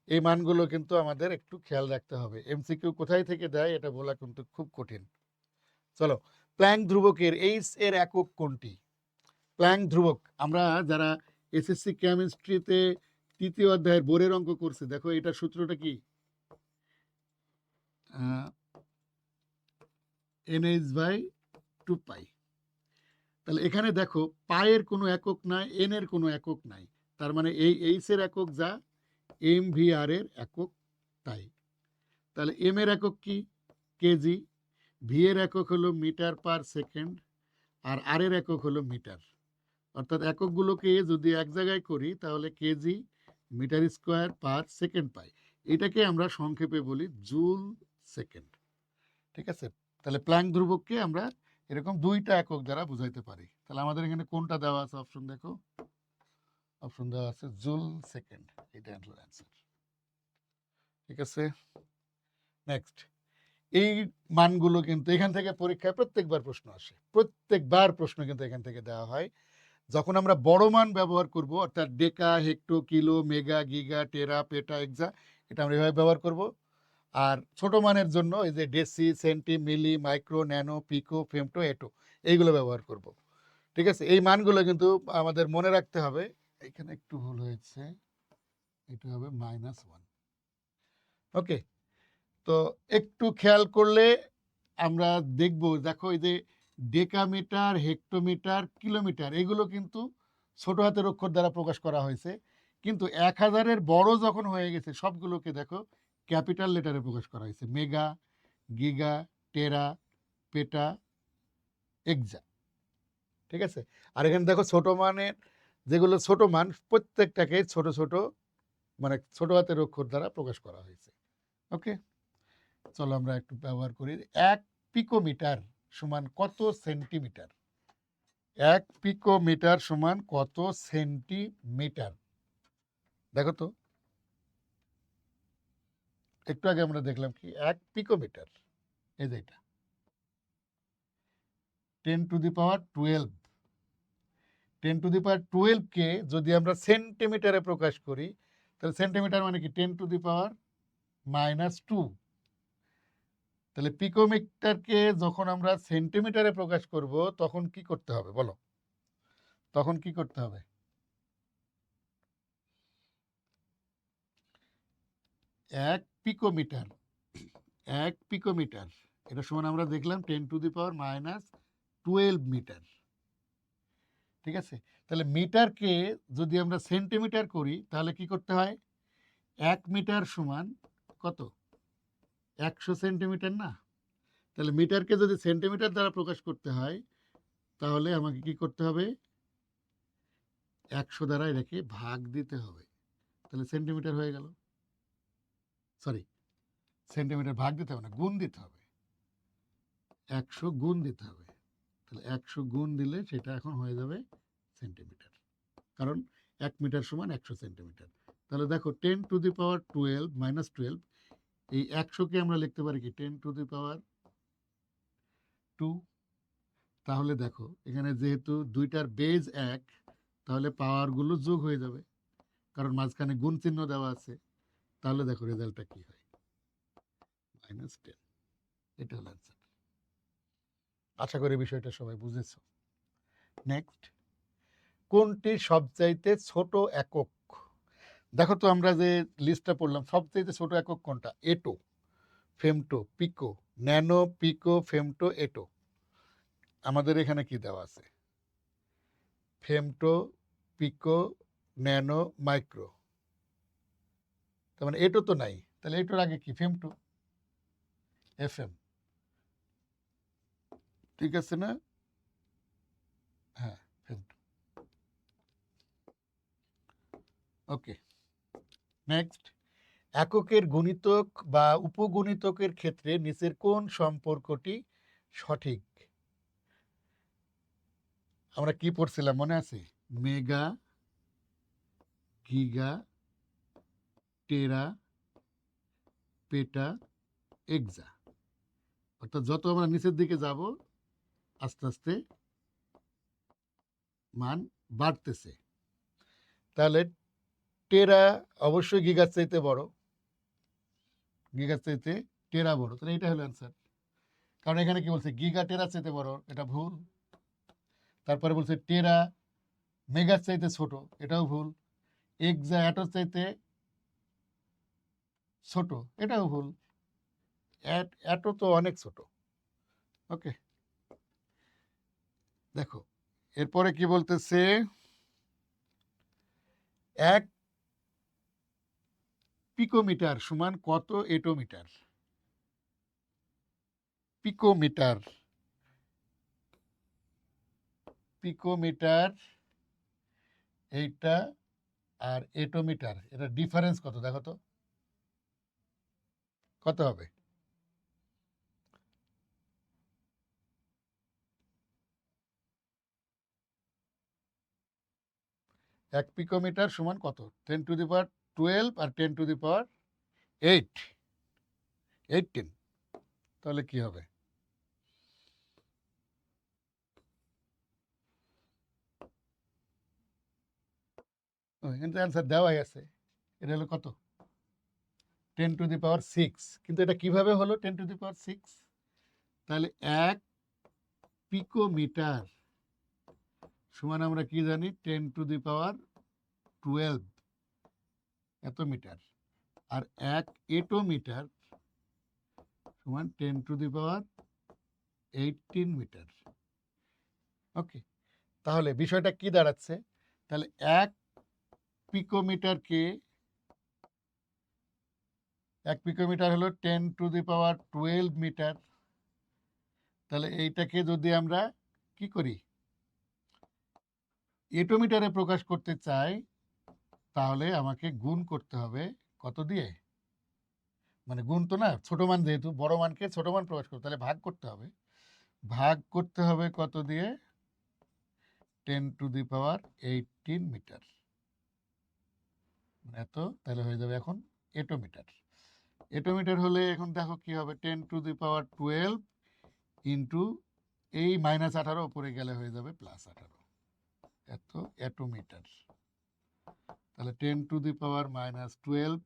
এই মানগুলো কিন্তু আমাদের একটু খেয়াল রাখতে হবে। এমসিকিউ কোথায় থেকে দেয় এটা বলা কিন্তু খুব কঠিন। চলো, প্ল্যাঙ্ক ধ্রুবকের এইচ এর একক কোনটি? প্ল্যাঙ্ক ধ্রুবক আমরা যারা এসএসসি কেমিস্ট্রিতে তৃতীয় অধ্যায়ের বোরের অঙ্ক করছে, দেখো এটার সূত্রটা কি? NH/2π। তাহলে এখানে দেখো পায়ের কোনো একক নাই, এন এর কোনো একক নাই, তার মানে এই এইচ এর একক যা, এম ভি আর এর একক তাই। তাহলে এম এর একক কি? কেজি। ভি এর একক হলো মিটার পার সেকেন্ড, আর আর এর একক হলো মিটার। অর্থাৎ এককগুলোকে যদি এক জায়গায় করি তাহলে KG metre square per second পাই। এটাকে আমরা সংক্ষেপে বলি জুল সেকেন্ড। ঠিক আছে? তাহলে প্ল্যাঙ্ক ধ্রুবককে আমরা এরকম দুইটা একক দ্বারা বুঝাইতে পারি। তাহলে আমাদের এখানে কোনটা দেওয়া আছে? অপশন দেখো, অপশন দেওয়া আছে জুল সেকেন্ড, এটা হলো অ্যান্সার। ঠিক আছে, নেক্সট। এই মানগুলো কিন্তু এখান থেকে পরীক্ষায় প্রত্যেকবার প্রশ্ন আসে, প্রত্যেকবার প্রশ্ন কিন্তু এখান থেকে দেওয়া হয়। যখন আমরা বড় মান ব্যবহার করব, অর্থাৎ ডেকা, হেক্টো, কিলো, মেগা, গিগা, টেরা, পেটা, এক্সা, এটা আমরা এভাবে ব্যবহার করব। আর ছোট মানের জন্য এই যে ডেসি, সেন্টি, মিলি, মাইক্রো, ন্যানো, পিকো, ফেমটো, এটো, এইগুলো ব্যবহার করব। ঠিক আছে, এই মানগুলো কিন্তু আমাদের মনে রাখতে হবে। এখানে একটু ভুল হয়েছে, এটা হবে -1। ওকে, তো একটু খেয়াল করলে আমরা দেখব, দেখো এই যে ডেকামিটার, হেক্টোমিটার, কিলোমিটার, এগুলো কিন্তু ছোট হাতের অক্ষর দ্বারা প্রকাশ করা হয়েছে, কিন্তু 1000-এর বড় যখন হয়ে গেছে সবগুলোকে দেখো ক্যাপিটাল লেটারে প্রকাশ করা হয়েছে, মেগা, গিগা, টেরা, পেটা, এক্সা। ঠিক আছে, আর এখানে দেখো ছোট মানের যেগুলো ছোট মান প্রত্যেকটাকে ছোট ছোট মানে ছোট হাতের অক্ষর দ্বারা প্রকাশ করা হয়েছে। ওকে, চলো আমরা একটু ব্যবহার করি। 1 পিকোমিটার সমান কত সেন্টিমিটার? 1 পিকোমিটার সমান কত সেন্টিমিটার? দেখো তো, একটু আগে আমরা দেখলাম কি 1 পিকোমিটার, এই যে এটা 10⁻12। 10⁻12 কে যদি আমরা সেন্টিমিটারে প্রকাশ করি তাহলে সেন্টিমিটার মানে কি 10⁻²। তাহলে পিকোমিটারকে যখন আমরা সেন্টিমিটারে প্রকাশ করব তখন কি করতে হবে বলো? তখন কি করতে হবে? 1 পিকোমিটার, 1 পিকোমিটার এটা সমান আমরা দেখলাম 10⁻12 মিটার। ঠিক আছে, তাহলে মিটারকে যদি আমরা সেন্টিমিটার করি তাহলে কি করতে হয়? 1 মিটার সমান কত? 100 সেন্টিমিটার না? তাহলে মিটারকে যদি সেন্টিমিটার দ্বারা প্রকাশ করতে হয় তাহলে আমাকে কি করতে হবে? 100 দ্বারা এটাকে ভাগ দিতে হবে, তাহলে সেন্টিমিটার হয়ে গেল। সরি, সেন্টিমিটার ভাগ দিতে হবে না, গুণ দিতে হবে, 100 গুণ দিতে হবে। তাহলে 100 গুণ দিলে সেটা এখন হয়ে যাবে সেন্টিমিটার, কারণ 1 মিটার সমান 100 সেন্টিমিটার। তাহলে দেখো 10⁻12 এই 100কে আমরা লিখতে পারি কি 10⁻2। তাহলে দেখো এখানে যেহেতু দুইটার বেজ 1, তাহলে পাওয়ারগুলো যোগ হয়ে যাবে, কারণ মাঝখানে গুণ চিহ্ন দেওয়া আছে। তাহলে দেখো রেজাল্টটা কি হয়, -10। এটা হলো অ্যান্সার। আশা করি বিষয়টা সবাই বুঝেছো। নেক্সট, কোনটি সবচাইতে ছোট একক? দেখো তো আমরা যে লিস্টটা পড়লাম সবচাইতে ছোট একক কোনটা? এটো, ফেমটো, পিকো, ন্যানো, পিকো, ফেমটো, এটো। আমাদের এখানে কি দেওয়া আছে? ফেমটো, পিকো, ন্যানো, মাইক্রো। তার মানে এটো তো নাই, তাহলে এটোর আগে কি? Femto, FM. ঠিক আছে না? হ্যাঁ ফেমটো। ওকে, নেক্সট। এককের গুণিতক বা উপগুণিতকের ক্ষেত্রে নিচের কোন সম্পর্কটি সঠিক? আমরা কি পড়ছিলাম মনে আছে? মেগা, গিগা, টেরা, পেটা, এক্সা। অর্থাৎ যত আমরা নিচের দিকে যাব আস্তে আস্তে মান বাড়তেছে। তাহলে টেরা অবশ্যই গিগার চাইতে বড়, গিগার চাইতে টেরা বড়, তাহলে এটা হলো অ্যান্সার। কারণ এখানে কি বলছে গিগা টেরা চাইতে বড়, এটা ভুল। তারপরে বলছে টেরা মেগার চাইতে ছোট, এটাও ভুল। এক্সা অ্যাটোর চাইতে ছোট, এটাও ভুল। অ্যাটো তো অনেক ছোট। ওকে, দেখো এরপরে কি বলতেছে, এক পিকোমিটার সমান কত এটোমিটার? পিকোমিটার, পিকোমিটার এইটা আর এটোমিটার, এটা ডিফারেন্স কত দেখো তো, কত হবে? এক পিকোমিটার সমান কত? 10⁻12 আর 10⁻8, 18। তাহলে কি হবে? কিন্তু অ্যান্সার দেওয়াই আছে। এটা হলো কত? 10⁶। কিন্তু এটা কিভাবে হলো 10⁶? তাহলে এক পিকোমিটার সমান আমরা কি জানি? 10⁻12 এত মিটার। আর এক এটোমিটার সমান 10⁻18 মিটার। ওকে, তাহলে বিষয়টা কি দাঁড়াচ্ছে? তাহলে এক পিকোমিটারকে, এক পিকোমিটার হলো 10⁻12 মিটার। তাহলে এইটাকে যদি আমরা কি করি, এটোমিটারে প্রকাশ করতে চাই, তাহলে আমাকে গুণ করতে হবে কত দিয়ে? মানে গুণ তো না, ছোট মান যেহেতু, বড় মানকে ছোট মান প্রকাশ করতে, তাহলে ভাগ করতে হবে। ভাগ করতে হবে কত দিয়ে? 10⁻18 মিটার এত। তাহলে হয়ে যাবে এখন এটোমিটার। এটোমিটার হলে এখন দেখো কি হবে, 10⁻12 ইন্টু এই -18 উপরে গেলে হয়ে যাবে +18, এত এটোমিটার। তাহলে 10⁻−12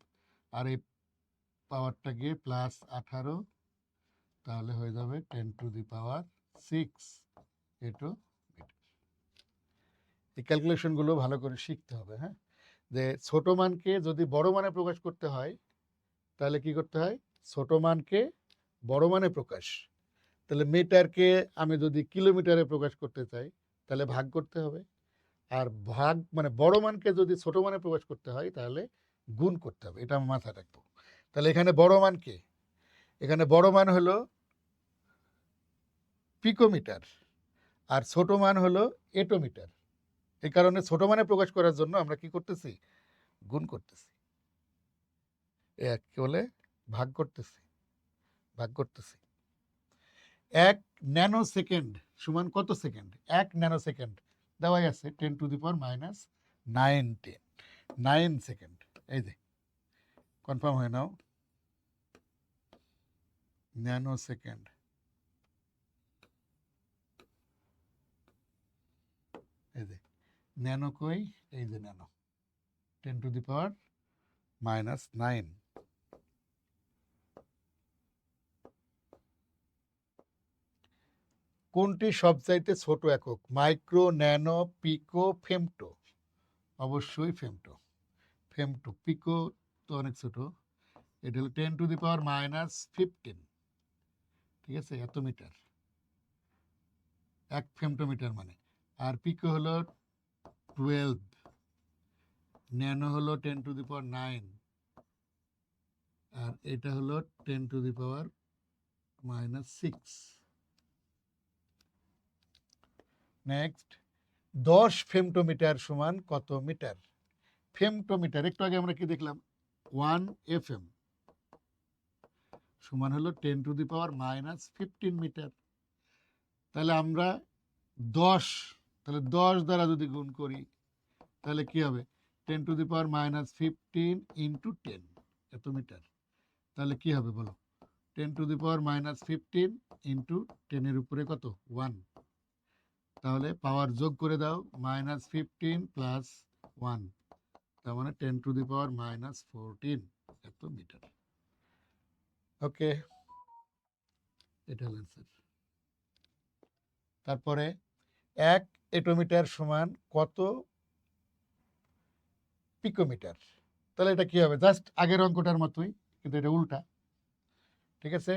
আর এই পাওয়ারটা গিয়ে +18, তাহলে হয়ে যাবে 10⁶ এটোমিটার। এই ক্যালকুলেশনগুলো ভালো করে শিখতে হবে। হ্যাঁ, যে ছোট মানকে যদি বড় মানে প্রকাশ করতে হয়, তাহলে কি করতে হয়? ছোট মানকে বড় মানে প্রকাশ, তাহলে মিটারকে আমি যদি কিলোমিটারে প্রকাশ করতে চাই, তাহলে ভাগ করতে হবে। আর ভাগ মানে বড় মানকে যদি ছোট মানে প্রকাশ করতে হয়, তাহলে গুণ করতে হবে। এটা আমি মাথায় রাখবো। তাহলে এখানে বড় মানকে, এখানে বড় মান হলো পিকোমিটার আর ছোট মান হলো এটোমিটার। এই কারণে ছোট মানে প্রকাশ করার জন্য আমরা কি করতেছি? গুণ করতেছি। কি বলে? ভাগ করতেছি, ভাগ করতেছি। 1 ন্যানো সেকেন্ড সমান কত সেকেন্ড? 1 ন্যানো সেকেন্ড দেওয়াই আছে 10⁻৯ সেকেন্ড। এই যে কনফার্ম হয়ে নাও, ন্যানো সেকেন্ড। এই যে ন্যানো কই? এই যে ন্যানো, 10⁻৯। কোনটি সবচাইতে ছোট একক? মাইক্রো, ন্যানো, পিকো, ফেমটো? অবশ্যই ফেমটো। ফেমটো, পিকো তো অনেক ছোট। এটা হলো 10⁻−15, ঠিক আছে, এত মিটার, এক ফেমটোমিটার মানে। আর পিকো হলো 12, ন্যানো হলো 10⁹, আর এটা হলো 10⁻⁻6। নেক্সট, 10 ফেমটোমিটার সমান কত মিটার? ফেমটোমিটার, একটু আগে আমরা কি দেখলাম? 1 FM সমান হলো 10⁻⁻15 মিটার। তাহলে আমরা 10, তাহলে 10 দ্বারা যদি গুণ করি তাহলে কি হবে? 10⁻⁻15 ইন্টু 10 এত মিটার। তাহলে কি হবে বলো? 10⁻⁻15 ইন্টু 10 এর উপরে কত? 1। তাহলে পাওয়ার যোগ করে দাও, -15 প্লাস 1, তার মানে 10⁻⁻14 এত মিটার। ওকে, এটা হলো অ্যান্সার। তারপরে 1 এটোমিটার সমান কত পিকোমিটার? তাহলে এটা কি হবে? জাস্ট আগের অঙ্কটার মতোই, কিন্তু এটা উল্টা। ঠিক আছে,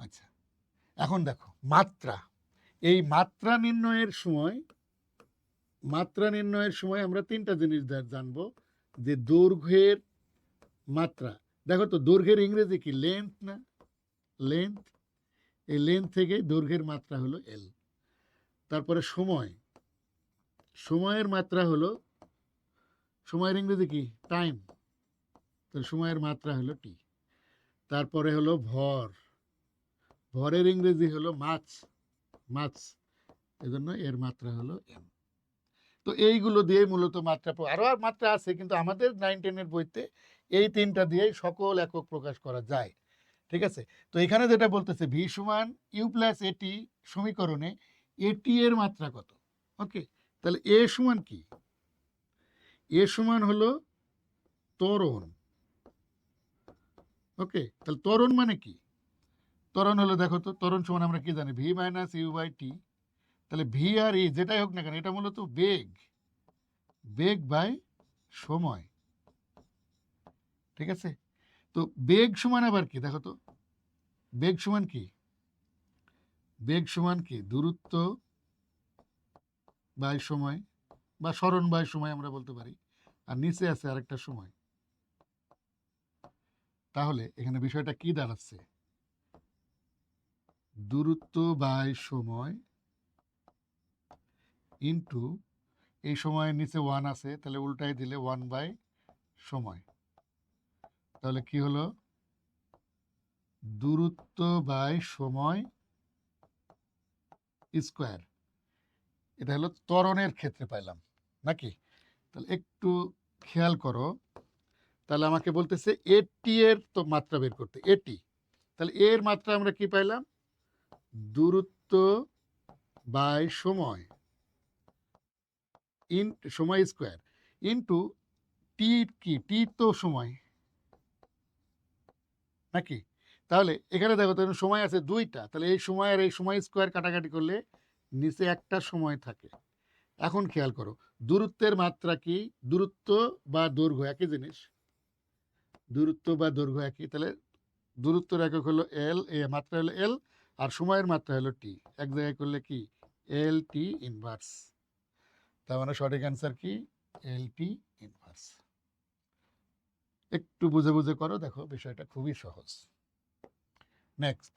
আচ্ছা এখন দেখো মাত্রা। এই মাত্রা নির্ণয়ের সময় আমরা তিনটা জিনিস জানবো, যে দৈর্ঘ্যের মাত্রা। দেখো তো দৈর্ঘ্যের ইংরেজি কি? লেন্থ না? লেন্থ। এই লেন্থ থেকে দৈর্ঘ্যের মাত্রা হলো এল। তারপরে সময়ের মাত্রা হলো, সময়ের ইংরেজি কি? টাইম। তাহলে সময়ের মাত্রা হলো টি। তারপরে হলো ভরের ইংরেজি হলো মাছ, এজন্য এর মাত্রা হলো এম। তো এইগুলো দিয়ে মূলত মাত্রা, আরো মাত্রা আছে কিন্তু আমাদের 9-10 বইতে এই তিনটা দিয়েই সকল একক প্রকাশ করা যায়। ঠিক আছে, তো এখানে যেটা বলতেছে ভি সমান ইউ প্লাস এটি সমীকরণে এটি এর মাত্রা কত? ওকে, তাহলে এ সমান কি? এ সমান হলো ত্বরণ। ওকে, তাহলে ত্বরণ মানে কি? ত্বরণ হলো, দেখো তো ত্বরণ সমান আমরা কি জানি? V minus you by T. তাহলে ভি আর ই যেটাই হোক না কেন, এটা মূলত বেগ বাই সময়। ঠিক আছে, তো বেগ সমান আবার কি? দেখো তো বেগ সমান কি? বেগ সমান কি? দূরত্ব বাই সময়, বা সরণ বাই সময় আমরা বলতে পারি। আর নিচে আছে আরেকটা সময়। তাহলে এখানে বিষয়টা কি দাঁড়াচ্ছে? দূরত্ব বাই সময় ইন্টু এই সময়ের নিচে 1 আছে, তাহলে উল্টাই দিলে 1 বাই সময়। তাহলে কি হলো? দূরত্ব বাই সময় স্কোয়ার। এটা হলো ত্বরণের ক্ষেত্রে পাইলাম নাকি? তাহলে একটু খেয়াল করো, তাহলে আমাকে বলতেছে এটি এর তো মাত্রা বের করতে। এটি, তাহলে এর মাত্রা আমরা কি পাইলাম? দূরত্ব বাই সময় সময় স্কোয়ার ইন্টু টি। কি টি? তো সময় নাকি? তাহলে এখানে দেখো তো সময় আছে 2টা, তাহলে এই সময় আর এই সময় স্কোয়ার কাটাকাটি করলে নিচে একটা সময় থাকে। এখন খেয়াল করো দূরত্বের মাত্রা কি? দূরত্ব বা দৈর্ঘ্য একই জিনিস, দূরত্ব বা দৈর্ঘ্য একই। তাহলে দূরত্বের একক হলো এল, মাত্রা হলো এল, আর সময়ের মাত্রা হলো টি। এক জায়গায় করলে কি? এল টি ইনভার্স। তার মানে সঠিক অ্যান্সার কি? এল টি ইনভার্স। একটু বুঝে বুঝে করো, দেখো বিষয়টা খুবই সহজ। নেক্সট,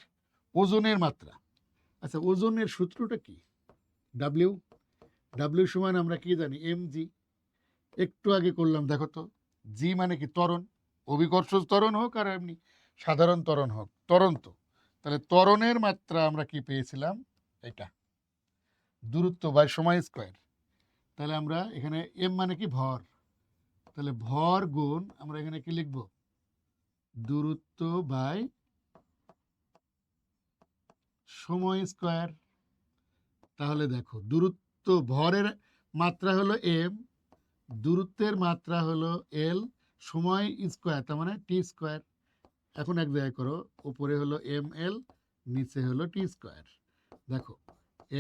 ওজনের মাত্রা। আচ্ছা, ওজনের সূত্রটা কি? ডাব্লিউ সমান আমরা কি জানি? M G. একটু আগে করলাম, দেখো তো জি মানে কি? ত্বরণ। অভিকর্ষ ত্বরণ হোক আর এমনি সাধারণ ত্বরণ হোক, ত্বরণ তো। তাহলে ত্বরণের মাত্রা আমরা কি পেয়েছিলাম? এটা দূরত্ব বাই সময় স্কোয়ার। তাহলে আমরা এখানে এম মানে কি? ভর। তাহলে ভর গুণ আমরা এখানে কি লিখব? দূরত্ব বাই সময় স্কোয়ার। তাহলে দেখো দূরত্ব, ভরের মাত্রা হলো এম, দূরত্বের মাত্রা হলো এল, সময় স্কোয়ার তার মানে টি স্কোয়ার। এখন এক জায়গায় করো, উপরে হলো এম এল, নিচে হলো টি স্কোয়ার। দেখো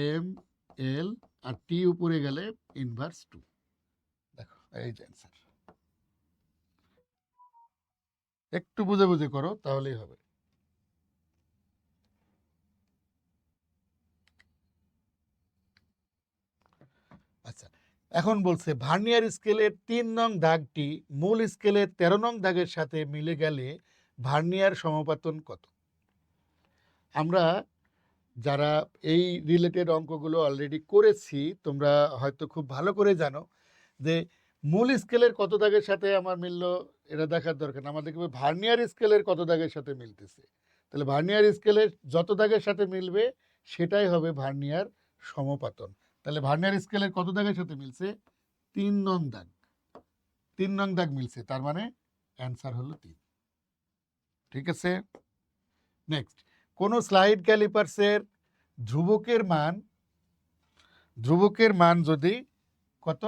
এম এল আর টি উপরে গেলে ইনভার্স 2। দেখো এই যে অ্যান্সার। একটু বুঝে বুঝে করো তাহলেই হবে। আচ্ছা, এখন বলছে ভার্নিয়ার স্কেলের 3 নং দাগটি মূল স্কেলের 13 নং দাগের সাথে মিলে গেলে ভার্নিয়ার সমাপতন কত? আমরা যারা এই রিলেটেড অঙ্কগুলো অলরেডি করেছি, তোমরা হয়তো খুব ভালো করে জানো যে মূল স্কেলের কত দাগের সাথে আমার মিললো এটা দেখার দরকার না, আমাদের ভার্নিয়ার স্কেলের কত দাগের সাথে মিলতেছে। তাহলে ভার্নিয়ার স্কেলের যত দাগের সাথে মিলবে সেটাই হবে ভার্নিয়ার সমপাতন। তাহলে ভার্নিয়ার স্কেলের কত দাগের সাথে মিলছে? 3 নং দাগ, 3 নং দাগ মিলছে, তার মানে অ্যান্সার হলো 3। ঠিক আছে, নেক্সট, কোন স্লাইড ক্যালিপার্সের ধ্রুবকের মান যদি কত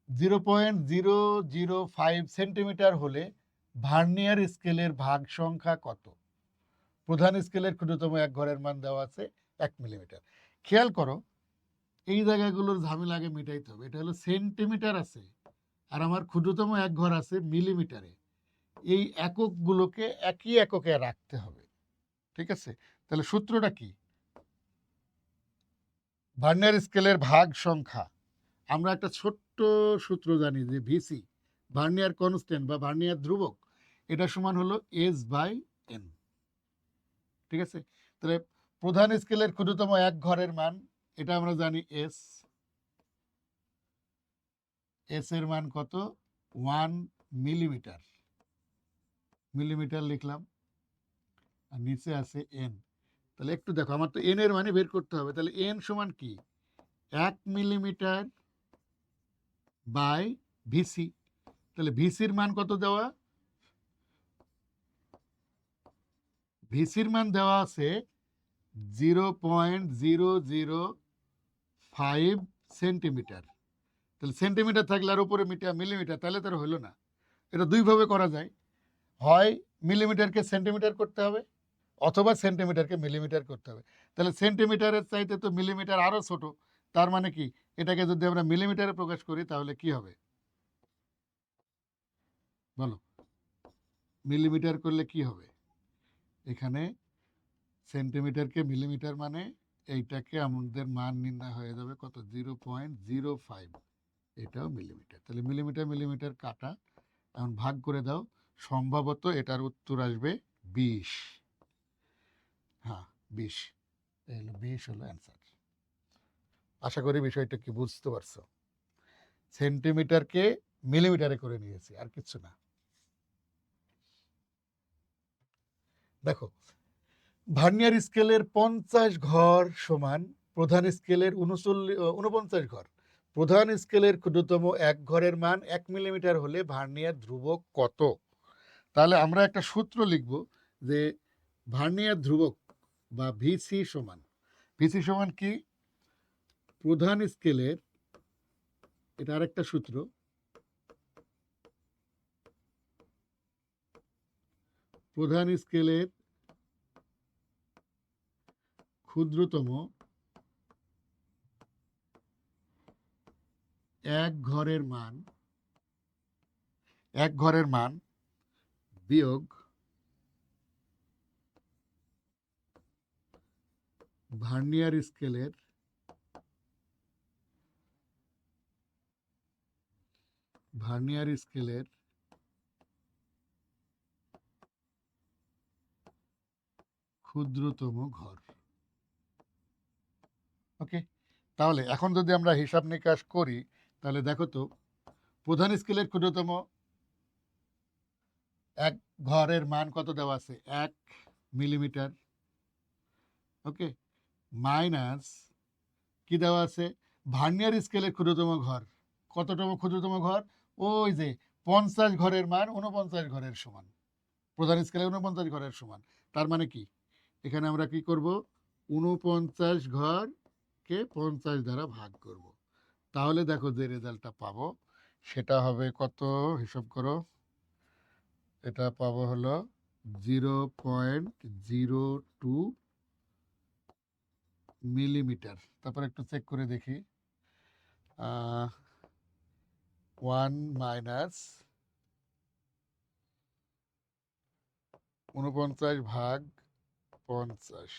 0.005 সেন্টিমিটার হলে ভার্নিয়ার স্কেলের ভাগ সংখ্যা কত? প্রধান স্কেলের ক্ষুদ্রতম এক ঘরের মান দেওয়া আছে 1 মিলিমিটার। খেয়াল করো, এই জায়গাগুলোর ঝামেলা আগে মিটাইতে হবে। এটা হলো সেন্টিমিটার আছে, আর আমার ক্ষুদ্রতম এক ঘর আছে মিলিমিটারে। এই এককগুলোকে একই এককে রাখতে হবে। ঠিক আছে, তাহলে সূত্রটা কি? ভার্নিয়ার স্কেলের ভাগ সংখ্যা, আমরা একটা ছোট্ট সূত্র জানি যে ভিসি, ভার্নিয়ার কনস্ট্যান্ট বা ভার্নিয়ার ধ্রুবক, এটা সমান হলো S/N। ঠিক আছে, তাহলে প্রধান স্কেলের ক্ষুদ্রতম এক ঘরের মান, এটা আমরা জানি S এর মান কত? 1 মিলিমিটার। মিলিমিটার লিখলাম, আর নিচে আছে N। তাহলে একটু দেখো, আমার তো N এর মানে বের করতে হবে। তাহলে N সমান কি? 1 মিলিমিটার বাই ভিসি। তাহলে ভিসির মান কত দেওয়া? ভিসির মান দেওয়া আছে 0.005 সেন্টিমিটার। তাহলে সেন্টিমিটার থাকলে আর উপরে মিলিমিটার, তাহলে তার হলো না। এটা দুইভাবে করা যায়, হয় মিলিমিটারকে সেন্টিমিটার করতে হবে, অথবা সেন্টিমিটারকে মিলিমিটার করতে হবে। তাহলে সেন্টিমিটারের চাইতে তো মিলিমিটার আরও ছোট, তার মানে কি, এটাকে যদি আমরা মিলিমিটারে প্রকাশ করি তাহলে কি হবে বলো? মিলিমিটার করলে কি হবে? এখানে সেন্টিমিটারকে মিলিমিটার মানে এইটাকে আমাদের মান নির্ণয় হয়ে যাবে কত? 0.05, এটাও মিলিমিটার। তাহলে মিলিমিটার মিলিমিটার কাটা, এখন ভাগ করে দাও, সম্ভবত এটার উত্তর আসবে 20। হ্যাঁ 20, এই হলো 20 হলো অ্যান্সার। আশা করি বিষয়টা কি বুঝতে পারছো। সেন্টিমিটারকে মিলিমিটারে করে নিয়েছি, আর কিছু না। দেখো, ভার্নিয়ার স্কেলের 50 ঘর সমান প্রধান স্কেলের 49 ঘর। প্রধান স্কেলের ক্ষুদ্রতম এক ঘরের মান 1 মিলিমিটার হলে ভার্নিয়ার ধ্রুবক কত? তাহলে আমরা একটা সূত্র লিখব যে ভার্নিয়ার ধ্রুবক বা ভিসি সমান কি? প্রধান স্কেলের, এটা আরেকটা সূত্র, প্রধান স্কেলের ক্ষুদ্রতম এক ঘরের মান বিয়োগ ভার্নিয়ার স্কেলের ক্ষুদ্রতম ঘর। ওকে, তাহলে এখন যদি আমরা হিসাব নিকাশ করি, তাহলে দেখো তো, প্রধান স্কেলের ক্ষুদ্রতম এক ঘরের মান কত দেওয়া আছে? 1 মিলিমিটার। ওকে, মাইনাস কি দেওয়া আছে? ভার্নিয়ার স্কেলের ক্ষুদ্রতম ঘর, কততম ক্ষুদ্রতম ঘর? ওই যে 50 ঘরের মান 49 ঘরের সমান, প্রধান স্কেলে 49 ঘরের সমান। তার মানে কি, এখানে আমরা কি করব? 49 ঘরকে 50 দ্বারা ভাগ করব। তাহলে দেখো যে রেজাল্টটা পাবো সেটা হবে কত? হিসাব করো, এটা পাবো হলো 0.02 মিলিমিটার। তারপর একটু চেক করে দেখি, 1 মাইনাস 49 ভাগ 50,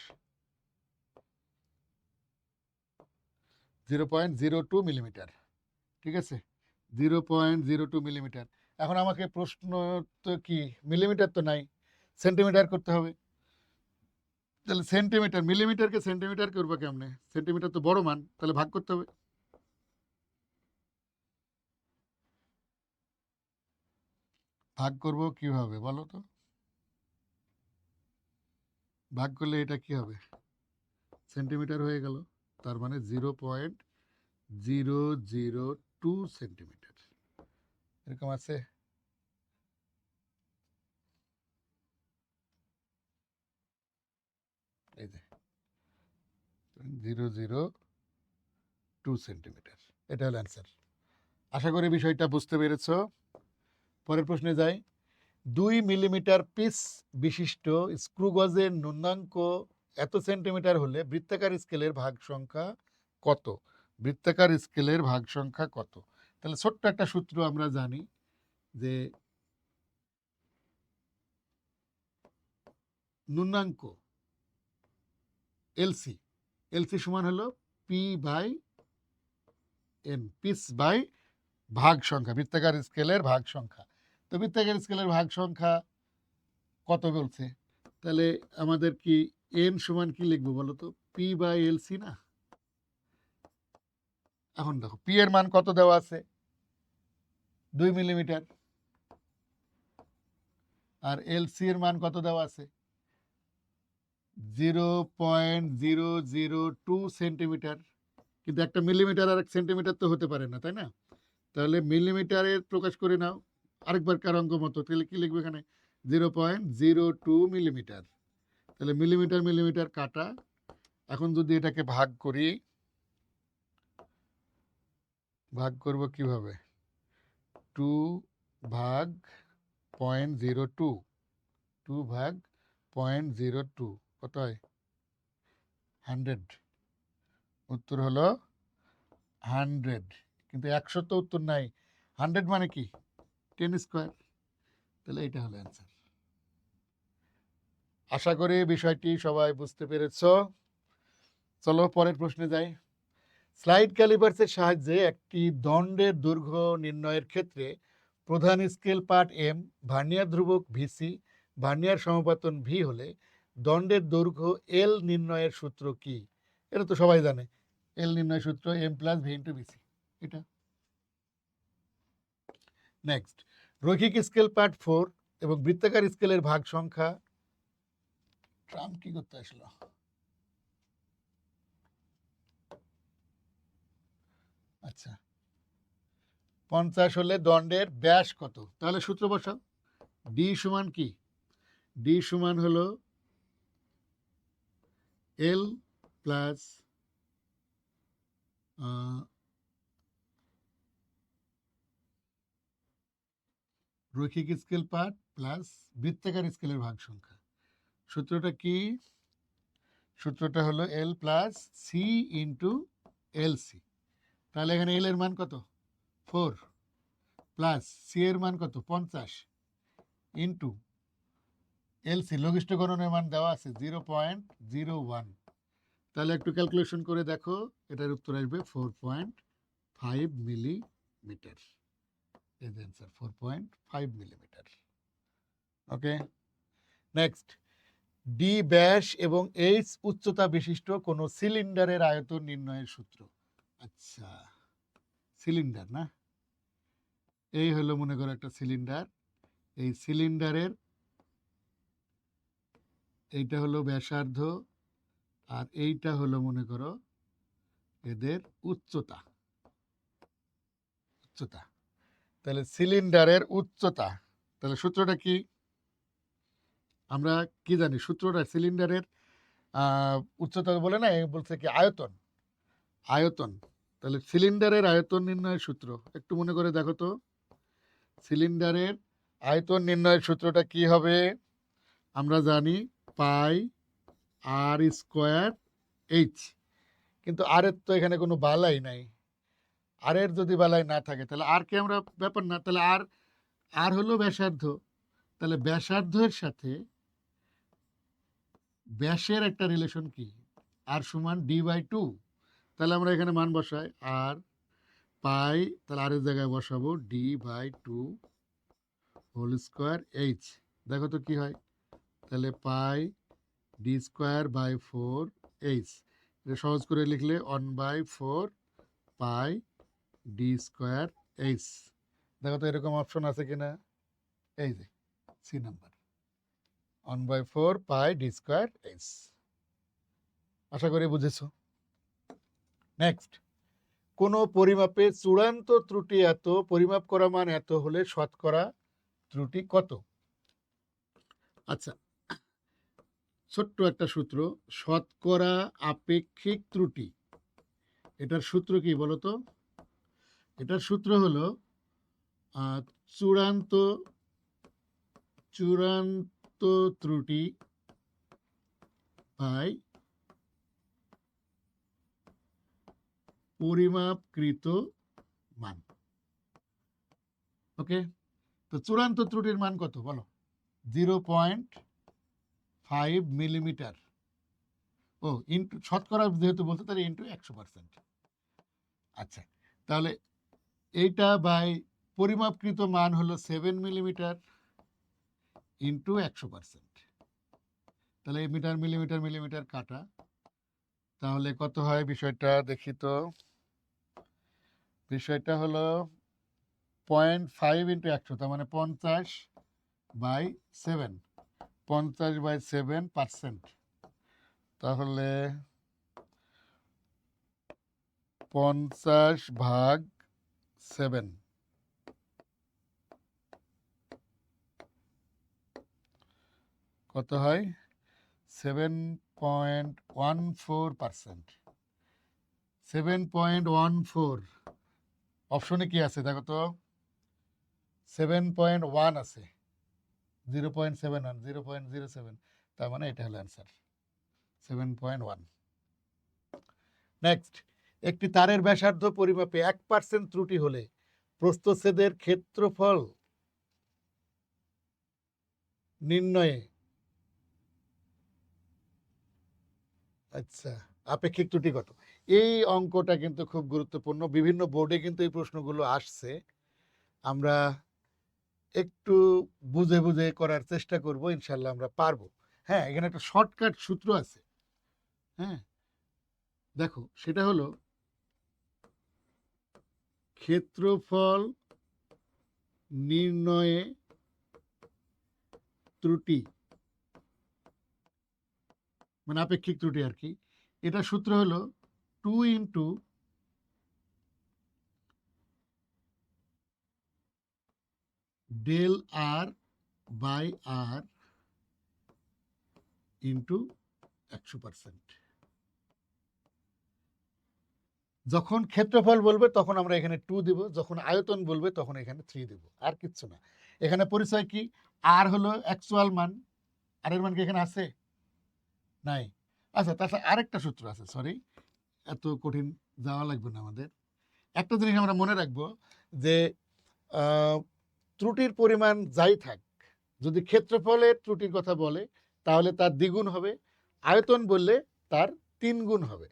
0.02 মিলিমিটার। ঠিক আছে, 0.02 মিলিমিটার। এখন আমাকে প্রশ্ন তো কি, মিলিমিটার তো নাই, সেন্টিমিটার করতে হবে। তাহলে সেন্টিমিটার, মিলিমিটারকে সেন্টিমিটার করবো কেমনে? সেন্টিমিটার তো বড় মান, তাহলে ভাগ করতে হবে। ভাগ করব কিভাবে বলো তো? ভাগ করলে এটা কি হবে? সেন্টিমিটার হয়ে গেল, তার মানে 0.002 সেন্টিমিটার। এরকম আছে? এই যে 0.002 সেন্টিমিটার, এটা হলো অ্যান্সার। আশা করি বিষয়টা বুঝতে পেরেছ। পরের প্রশ্নে যাই। 2 মিলিমিটার পিস বিশিষ্ট স্ক্রুগজের ন্যূনাঙ্ক এত সেন্টিমিটার হলে বৃত্তাকার স্কেলের ভাগ সংখ্যা কত? বৃত্তাকার স্কেলের ভাগ সংখ্যা কত? তাহলে ছোট্ট একটা সূত্র আমরা জানি যে ন্যূনাঙ্ক এলসি, এলসি সমান হলো P by N, piece by ভাগ সংখ্যা, বৃত্তাকার স্কেলের ভাগ সংখ্যা। তো বৃত্তাকার স্কেলের ভাগ সংখ্যা কত বলছে? তাহলে আমাদের কি এন সমান কি লিখবো বলো তো? পি বাই এলসি না? এখন দেখো পি এর মান কত দেওয়া আছে? 2 মিলিমিটার। আর এলসি এর মান কত দেওয়া আছে? 0.002 সেন্টিমিটার। কিন্তু একটা মিলিমিটার আর এক সেন্টিমিটার তো হতে পারে না, তাই না? তাহলে মিলিমিটারে প্রকাশ করে নাও আরেকবার কার অঙ্ক মতো। তাহলে কি লিখবে এখানে? 0.02 মিলিমিটার। তাহলে মিলিমিটার মিলিমিটার কাটা। এখন যদি এটাকে ভাগ করি, ভাগ করব কিভাবে? 2 ভাগ 0.02, 2 ভাগ 0.02 কত হয়? 100। উত্তর হলো 100। কিন্তু 100 তো উত্তর নাই, 100 মানে কি? 10 স্কোয়ার। তাহলে এটা হলো অ্যান্সার। আশা করি বিষয়টি সবাই বুঝতে পেরেছ। চলো পরের প্রশ্নে যাই। স্লাইড ক্যালিপার্সের সাহায্যে একটি দণ্ডের দৈর্ঘ্য নির্ণয়ের ক্ষেত্রে প্রধান স্কেল পার্ট এম, ভার্নিয়ার ধ্রুবক ভিসি, ভার্নিয়ার সমাপতন ভি হলে দণ্ডের দৈর্ঘ্য এল নির্ণয়ের সূত্র কি? এটা তো সবাই জানে। এল নির্ণয় সূত্র M plus V into V C, এটা। নেক্সট, রৈখিক স্কেল পার্ট 4 এবং বৃত্তাকার স্কেলের ভাগ সংখ্যা। ট্রাম্প কি করতে আসলো? আচ্ছা, 50 হলে দণ্ডের ব্যাস কত? তাহলে সূত্র বসাও। ডি সমান কি? ডি সমান হলো এল প্লাস রৈখিক স্কেল পার্ট প্লাস বৃত্তাকার স্কেলের ভাগ সংখ্যা। সূত্রটা কি? সূত্রটা হলো L plus C into L C. তাহলে এখানে এল এর মান কত? 4 প্লাস সি এর মান কত? 50 ইন্টু এল সি লঘিষ্ঠ গণনের মান দেওয়া আছে 0.01। তাহলে একটু ক্যালকুলেশন করে দেখো, এটার উত্তর আসবে 4.5 millimetre. is the answer, 4.5 millimetre. Okay, next. D ব্যাস এবং এইচ উচ্চতা বিশিষ্ট কোন সিলিন্ডারের আয়তন নির্ণয়ের সূত্র। আচ্ছা, সিলিন্ডার না? এই হলো মনে করো একটা সিলিন্ডার। এই সিলিন্ডারের এইটা হলো ব্যাসার্ধ, আর এইটা হলো মনে করো এদের উচ্চতা। উচ্চতা, তাহলে সিলিন্ডারের উচ্চতা। তাহলে সূত্রটা কি? আমরা কি জানি সূত্রটা? সিলিন্ডারের উচ্চতা বলে না, বলছে কি আয়তন। আয়তন, তাহলে সিলিন্ডারের আয়তন নির্ণয়ের সূত্র একটু মনে করে দেখো তো। সিলিন্ডারের আয়তন নির্ণয়ের সূত্রটা কি হবে? আমরা জানি পাই আর স্কোয়ার এইচ। কিন্তু আর এর তো এখানে কোনো বালাই নাই। আর এর যদি বালাই না থাকে তাহলে আর কে আমরা ব্যাপার না। তাহলে আর, আর হলো ব্যাসার্ধ। তাহলে ব্যাসার্ধের সাথে ব্যাসের একটা রিলেশন কি? আর সমান ডি বাই 2। তাহলে আমরা এখানে মান বসাই আর পাই, তাহলে আর এর জায়গায় বসাবো D by 2 whole square H. দেখো তো কি হয়? তাহলে পাই ডি স্কোয়ার বাই 4h। এটা সহজ করে লিখলে 1/4 পাই ডি স্কোয়ার এইচ। দেখো তো এরকম অপশন আছে কিনা, এই যে সি নাম্বার 1/4 পাই ডি স্কোয়ার এইচ। আশা করি বুঝেছো। নেক্সট, কোনো পরিমাপে চূড়ান্ত ত্রুটি এত, পরিমাপ করা মান এত হলে শতকরা ত্রুটি কত? আচ্ছা, ছোট্ট একটা সূত্র, শতকরা আপেক্ষিক ত্রুটি, এটার সূত্র কি বলতো? এটার সূত্র হলো চূড়ান্ত চূড়ান্ত ত্রুটি বাই পরিমাপকৃত মান। ওকে, তো চূড়ান্ত ত্রুটির মান কত বলো? 0.5 মিলিমিটার। ও ইন্টু শতকরা যেহেতু বলতে, তাহলে ইন্টু 100%। আচ্ছা, তাহলে এইটা বাই পরিমাপকৃত মান হলো 7 মিলিমিটার ইন্টু 100%। তাহলে মিটার মিলিমিটার মিলিমিটার কাটা, তাহলে কত হয় বিষয়টা দেখি তো। বিষয়টা হলো 0.5 ইন্টু 100, তার মানে 50/7, 50/7%। তাহলে 50/7 কত হয়? 7.14%। 7.14 অপশনে কি আছে দেখো তো? 7.1 আছে, 0.71, 0.07, তার মানে এটা হলো অ্যান্সার 7.1। নেক্সট, একটি তারের ব্যাসার্ধ পরিমাপে 1% ত্রুটি হলে প্রস্থচ্ছেদের ক্ষেত্রফল নির্ণয়ে আচ্ছা আপেক্ষিক ত্রুটি কত? এই অঙ্কটা কিন্তু খুব গুরুত্বপূর্ণ, বিভিন্ন বোর্ডে কিন্তু এই প্রশ্নগুলো আসছে। আমরা একটু বুঝে বুঝে করার চেষ্টা করব, ইনশাল্লাহ আমরা পারবো। হ্যাঁ, এখানে একটা শর্টকাট সূত্র আছে। হ্যাঁ, দেখো সেটা হলো ক্ষেত্রফল নির্ণয়ে ত্রুটি, মানে আপেক্ষিক ত্রুটি আর কি। এটা সূত্র হলো 2 into del R by R into 100%। যখন ক্ষেত্রফল বলবে তখন আমরা এখানে 2 দিব, যখন আয়তন বলবে তখন এখানে 3 দিব, আর কিচ্ছু না। এখানে পরিচয় কি? আর হলো অ্যাকচুয়াল মান, আর এর মান কি এখানে আছে? নাই। আচ্ছা, তাছাড়া আরেকটা সূত্র আছে, সরি এত কঠিন যাওয়া লাগবে না আমাদের। একটা জিনিস আমরা মনে রাখবো যে ত্রুটির পরিমাণ যাই থাক, যদি ক্ষেত্রফলের ত্রুটির কথা বলে তাহলে তার দ্বিগুণ হবে, আয়তন বললে তার 3 গুণ হবে।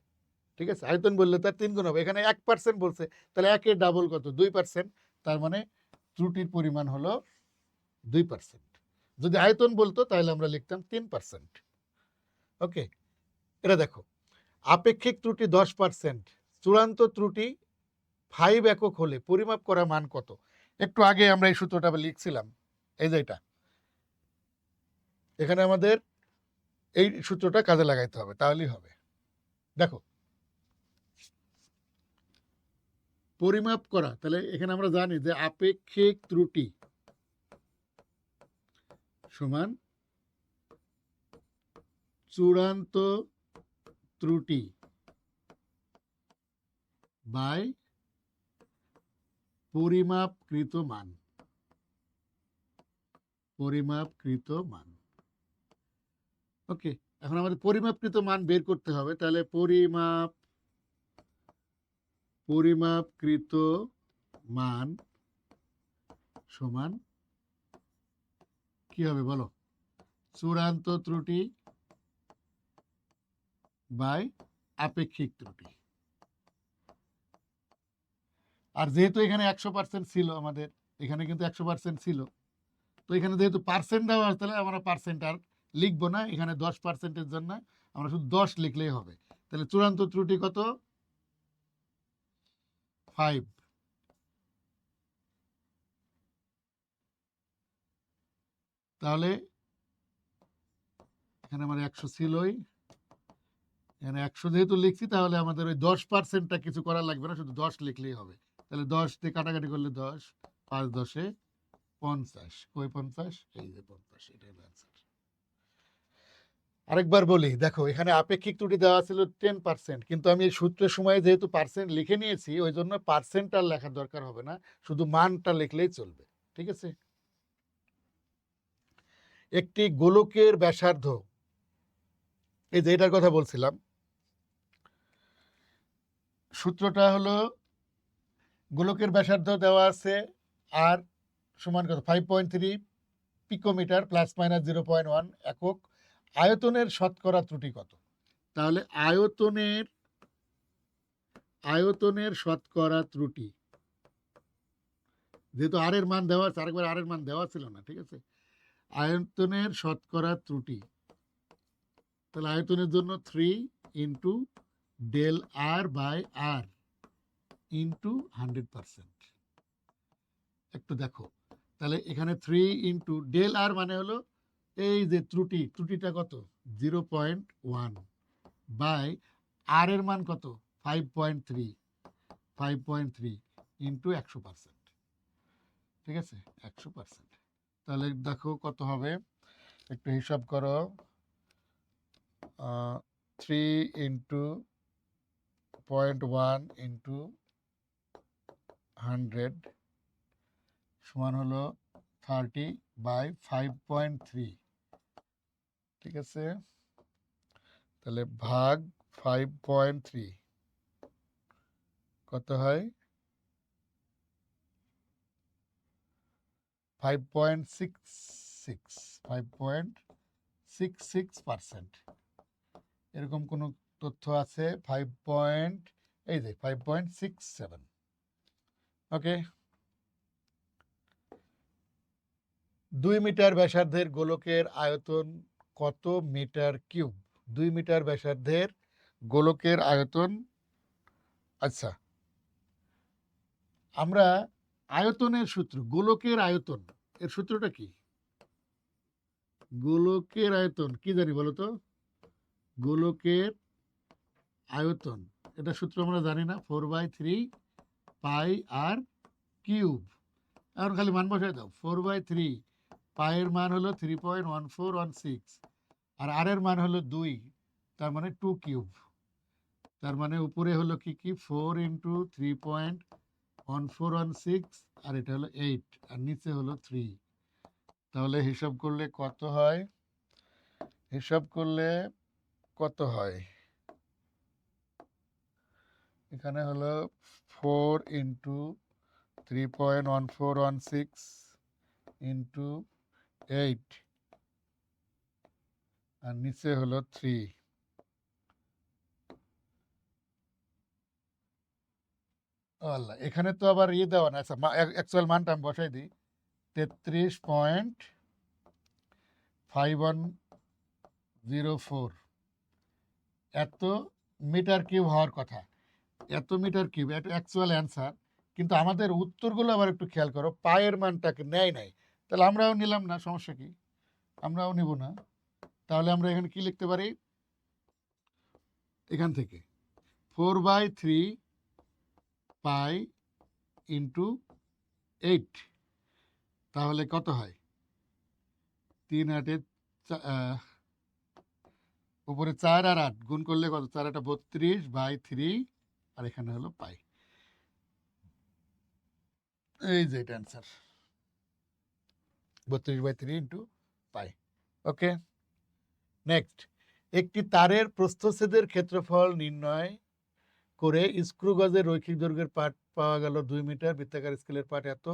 ঠিক আছে, আয়তন বললে তার 3 গুণ হবে। এখানে 1% বলছে, তাহলে একের ডাবল কত? 2%। তার মানে ত্রুটির পরিমাণ হলো 2%। যদি আয়তন বলতো তাহলে আমরা লিখতাম 3%। ওকে, এটা দেখো, আপেক্ষিক ত্রুটি 10%, চূড়ান্ত ত্রুটি 5 একক হলে পরিমাপ করা মান কত? একটু আগে আমরা এই সূত্রটা লিখছিলাম, এই যে এটা, এখানে আমাদের এই সূত্রটা কাজে লাগাইতে হবে, তাহলেই হবে। দেখো, পরিমাপ করা, তাহলে এখানে আমরা জানি যে আপেক্ষিক ত্রুটি সমান চূড়ান্ত ত্রুটি বাই পরিমাপকৃত মান। পরিমাপকৃত মান। ওকে, এখন আমাদের পরিমাপকৃত মান বের করতে হবে, তাহলে পরিমাপকৃত মান সমান কি হবে বলো? চূড়ান্ত ত্রুটি বাই আপেক্ষিক ত্রুটি। আর যেহেতু এখানে 100% ছিল, আমাদের এখানে কিন্তু 100% ছিল, তো এখানে যেহেতু পার্সেন্ট দেওয়া আছে, তাহলে আমরা পার্সেন্ট আর লিখবো না, এখানে 10%-এর জন্য আমরা শুধু 10 লিখলেই হবে। তাহলে চূড়ান্ত ত্রুটি কত? 5। তাহলে এখানে আমার 100 ছিলই, এখানে 100 যেহেতু লিখছি তাহলে আমাদের ওই 10%টা কিছু করা লাগবে না, শুধু 10 লিখলেই হবে। তাহলে 10 দিয়ে কাটাকাটি করলে 10, 5 10-এ 50, কই 50, এই যে 50, এটাই অ্যান্সার। আরেকবার বলি, দেখো এখানে আপেক্ষিক ত্রুটি দেওয়া ছিল 10%, কিন্তু আমি এই সূত্রের সময় যেহেতু পার্সেন্ট লিখে নিয়েছি ওই জন্য পার্সেন্টটা লেখার দরকার হবে না, শুধু মানটা লিখলেই চলবে। ঠিক আছে? একটি গোলকের ব্যাসার্ধ, এই যে এটার কথা বলছিলাম, সূত্রটা হলো গোলকের ব্যাসার্ধ দেওয়া আছে আর সমান কত 5.3 পিকোমিটার প্লাস মাইনাস 0.1 একক। আয়তনের শতকরা ত্রুটি কত? তাহলে আয়তনের শতকরা ত্রুটি, যেহেতু আর এর মান দেওয়া আছে, আরেকবার আর এর মান দেওয়া ছিল না, ঠিক আছে? আয়তনের শতকরা ত্রুটি, তাহলে আয়তনের জন্য 3 into del R by R into 100%। একটু দেখো, তাহলে এখানে 3 ইন্টু ডেল আর মানে হলো এই যে ত্রুটিটা কত 0.1 বাই আর এর মান কত 5.3 ইন্টু 100%। ঠিক আছে, 100%। তাহলে দেখো কত হবে, একটু হিসাব করো। 3 ইন্টু 0.1 ইন্টু 100 সমান হলো 30 বাই 5.3। ঠিক আছে, তাহলে ভাগ 5.3 কত হয় 5.66%। এরকম কোনো তথ্য আছে 5.67। ওকে, 2 মিটার ব্যাসার্ধের গোলকের আয়তন কত মিটার কিউব? 2 মিটার ব্যাসার্ধের গোলকের আয়তন, আচ্ছা আমরা আয়তনের সূত্র, গোলকের আয়তন এর সূত্রটা কি? গোলকের আয়তন কি জানি বলো তো? গোলকের আয়তন এটা সূত্র আমরা জানি না, 4/3 পাই আর কিউব। এখন খালি মান বসাই দাও, 4/3 পায়ের মান হলো 3.1416 আর আর এর মান হলো 2, তার মানে 2 কিউব। তার মানে উপরে হলো কি 4 ইন্টু 3.1416 আর এটা হলো 8 আর নিচে হলো 3। তাহলে হিসাব করলে কত হয়? এখানে হলো 4 ইন্টু 3.1416 ইন্টু 8 আর নিচে হলো 3। আল্লাহ, এখানে তো আবার ইয়ে দেওয়া না। আচ্ছা, অ্যাকচুয়াল মানটা আমি বসাই দিই, 33.5104 এত মিটার কিউব হওয়ার কথা। এত মিটার কিউব, এটা অ্যাকচুয়াল অ্যান্সার, কিন্তু আমাদের উত্তরগুলো আবার একটু খেয়াল করো, পায়ের মানটাকে নেয় নাই। তাহলে আমরাও নিলাম না, সমস্যা কি? আমরাও নিব না। তাহলে আমরা এখানে কি লিখতে পারি? এখান থেকে 4/3 পাই ইন্টু 8, তাহলে কত হয়? 3 8 উপরে 4 আর 8 গুণ করলে কত? 4 8 32/3 আর এখানে হলো পাই। এই যে এটা অ্যান্সার, 32/3 ইন্টু পাই। ওকে, নেক্সট, একটি তারের প্রস্থচ্ছেদের ক্ষেত্রফল নির্ণয় করে স্ক্রু গজের রৈখিক দৈর্ঘ্যের পাঠ পাওয়া গেল 2 মিটার, বৃত্তাকার স্কেলের পাঠ এত,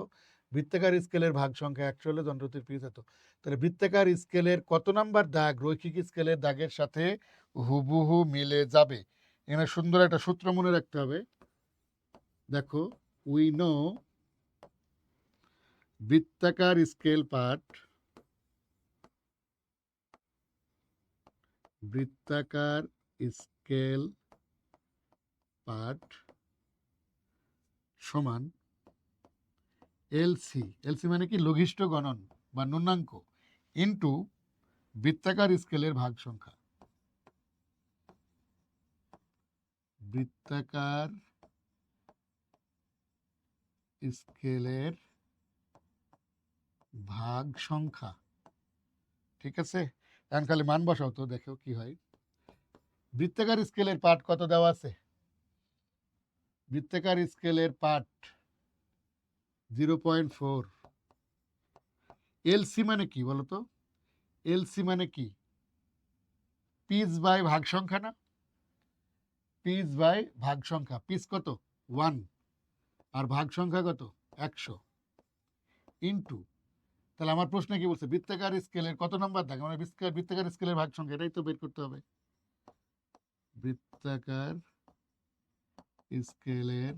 বৃত্তাকার স্কেলের ভাগ সংখ্যা 100 হলে যন্ত্রটির পিচ এত। তাহলে বৃত্তাকার স্কেলের কত নাম্বার দাগ রৈখিক স্কেলের দাগের সাথে হুবহু মিলে যাবে? এখানে সুন্দর একটা সূত্র মনে রাখতে হবে। দেখো, উই নো বৃত্তাকার স্কেল পার্ট বৃত্তাকার স্কেল পাঠ সমান এলসি, এলসি মানে কি লঘিষ্ঠ গণন বা ন্যূনাঙ্ক, ইন্টু বৃত্তাকার স্কেলের ভাগ সংখ্যা। বৃত্তাকার স্কেলের ভাগ সংখ্যা, ঠিক আছে। এখন খালি মান বসাও তো, দেখো কি হয়। বৃত্তাকার স্কেলের পাঠ কত দেওয়া আছে? বৃত্তাকার স্কেলের পাঠ 0.4। এলসি মানে কি বলতো? এলসি মানে কি? পিস বাই ভাগ সংখ্যা না? পিস বাই ভাগ সংখ্যা। পিস কত? 1, আর ভাগ সংখ্যা কত? 100, ইন্টু, তাহলে আমার প্রশ্নে কি বলছে? বৃত্তাকার স্কেলের কত নাম্বার থাকে, মানে বৃত্তাকার স্কেলের ভাগ সংখ্যা, এটাই তো বের করতে হবে। বৃত্তাকার স্কেলের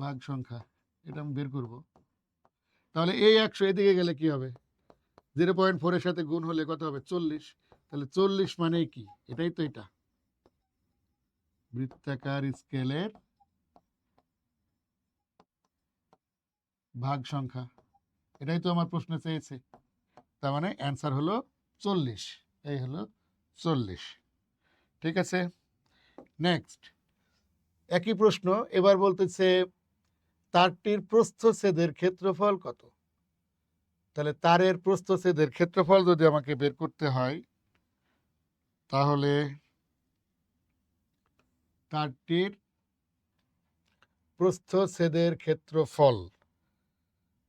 ভাগ সংখ্যা, এটা আমি বের করব। তাহলে এই 100 এদিকে গেলে কি হবে? 0.4 এর সাথে গুণ হলে কত হবে? 40। তাহলে 40 মানে কি? এটাই তো এটা বৃত্তাকার স্কেলের ভাগ সংখ্যা, এটাই তো আমার প্রশ্ন চেয়েছে। তার মানে অ্যান্সার হলো 40। এই হলো 40, ঠিক আছে। নেক্সট একই প্রশ্ন, এবার বলতেছে তারটির প্রস্থচ্ছেদের ক্ষেত্রফল কত? তাহলে তারের প্রস্থচ্ছেদের ক্ষেত্রফল যদি আমাকে বের করতে হয়, তাহলে তারটির প্রস্থচ্ছেদের ক্ষেত্রফল,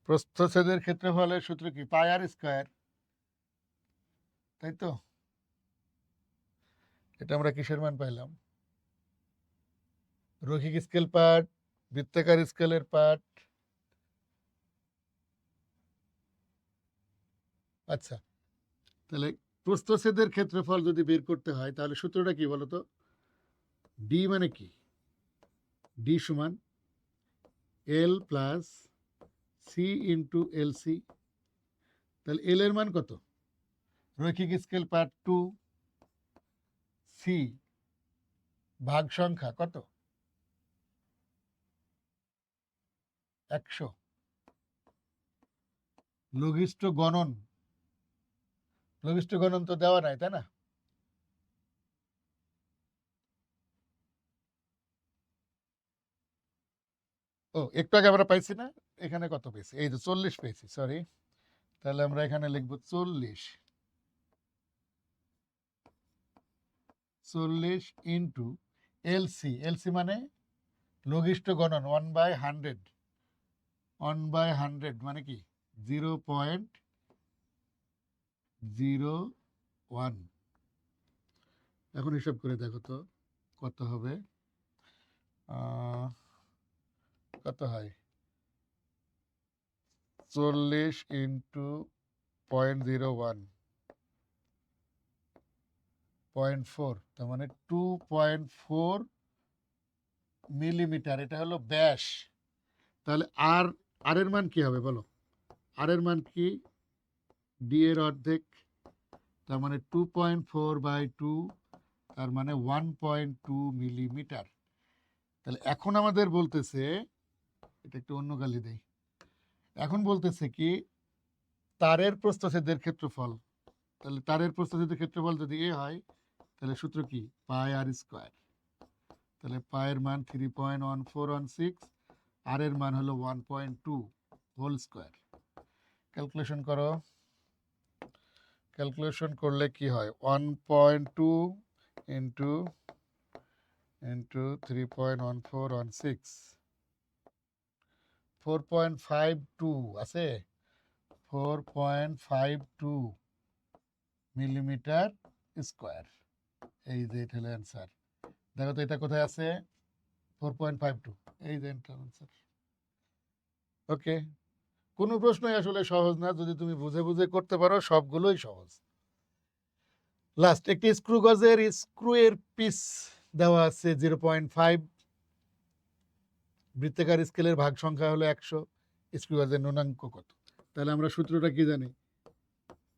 প্রস্থচ্ছেদের ক্ষেত্রফলের সূত্র কি? পাই আর স্কয়ার, তাই তো। এটা আমরা কিসের মান পাইলাম? রৈখিক স্কেল পার্ট, বৃত্তাকার স্কেলের পার্ট। আচ্ছা, তাহলে প্রস্থচ্ছেদের ক্ষেত্রফল যদি বের করতে হয়, তাহলে সূত্রটা কি বলতো? ডি মানে কি? ডি সমান L plus C into L C. তাহলে এল এর মান কত? রৈখিক স্কেল পার্ট 2, সি ভাগ সংখ্যা কত? 100, লঘিষ্ঠ গণন, লঘিষ্ঠ গণন তো দেওয়া নাই, তাই না? ও, একটু আগে আমরা পাইছি না, এখানে কত পেয়েছি? এই যে 40 পেয়েছি, সরি। তাহলে আমরা এখানে লিখবো 40 ইন্টু এলসি। এলসি মানে লঘিষ্ঠ গণন, 1/100। 1/100 মানে কি? 0.01। এখন হিসাব করে দেখো তো কত হবে। কত হয়? 40 ইন্টু 0.01, 0.4, তার মানে 2.4 মিলিমিটার। এটা হলো ব্যাস। তাহলে আর আর এর মান কি হবে বলো? আর এর মান কি? ডি এর অর্ধেক, তার মানে 2.4/2, তার মানে 1.2 মিলিমিটার। তাহলে এখন আমাদের বলতেছে, এটা একটু অন্য গালি দেই, এখন বলতেছে কি তারের প্রস্থচ্ছেদের ক্ষেত্রফল। তাহলে তারের প্রস্থচ্ছেদের ক্ষেত্রফল যদি এ হয়, তাহলে সূত্র কি? পাই আর স্কয়ার। তাহলে পায়ের মান 3.1416, আর এর মান হলো 1.2 হোল স্কয়ার। ক্যালকুলেশন করো। ক্যালকুলেশন করলে কি হয়? 1.2 ইন্টু 3.1416, 4.52 আছে, 4.52 মিলিমিটার স্কয়ার। এই যে এটা হলো অ্যান্সার। দেখো তো এটা কোথায় আছে? 4.52, এই যে অ্যান্সার। ওকে, কোনো প্রশ্নই আসলে সহজ না, যদি তুমি বুঝে বুঝে করতে পারো সবগুলোই সহজ। লাস্ট একটি স্ক্রু গজের স্ক্রু এর পিস দেওয়া আছে 0.5, বৃত্তাকার স্কেলের ভাগ সংখ্যা হলো 100, স্ক্রু গজের ন্যূনাঙ্ক কত? তাহলে আমরা সূত্রটা কি জানি?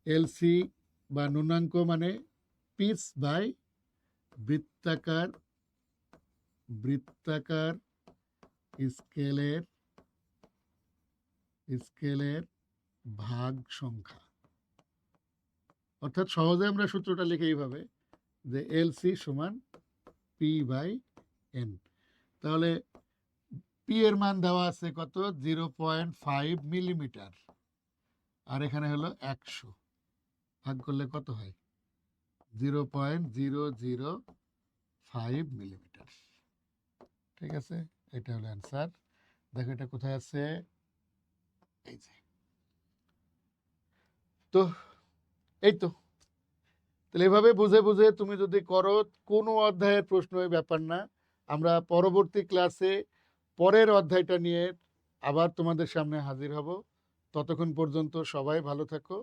এলসি বা ন্যূনাঙ্ক মানে পিচ বাই বৃত্তাকার বৃত্তাকার স্কেলের স্কেলের ভাগ সংখ্যা। অর্থাৎ সহজে আমরা সূত্রটা লিখে এইভাবে যে এলসি সমান পি বাই এন। তাহলে পি এর মান দেওয়া আছে কত 0.5 মিলিমিটার, আর এখানে হলো 100, ভাগ করলে কত হয় 0.005 মিলিমিটার। ঠিক আছে, এটা হলো অ্যান্সার। দেখো এটা কোথায় আছে, এই যে। তো এই তো, তাহলে এভাবে বুঝে বুঝে তুমি যদি করো কোনো অধ্যায়ের প্রশ্ন ব্যাপার না। আমরা পরবর্তী ক্লাসে পরের অধ্যায়টা নিয়ে আবার তোমাদের সামনে হাজির হব। ততক্ষণ পর্যন্ত সবাই ভালো থাকো।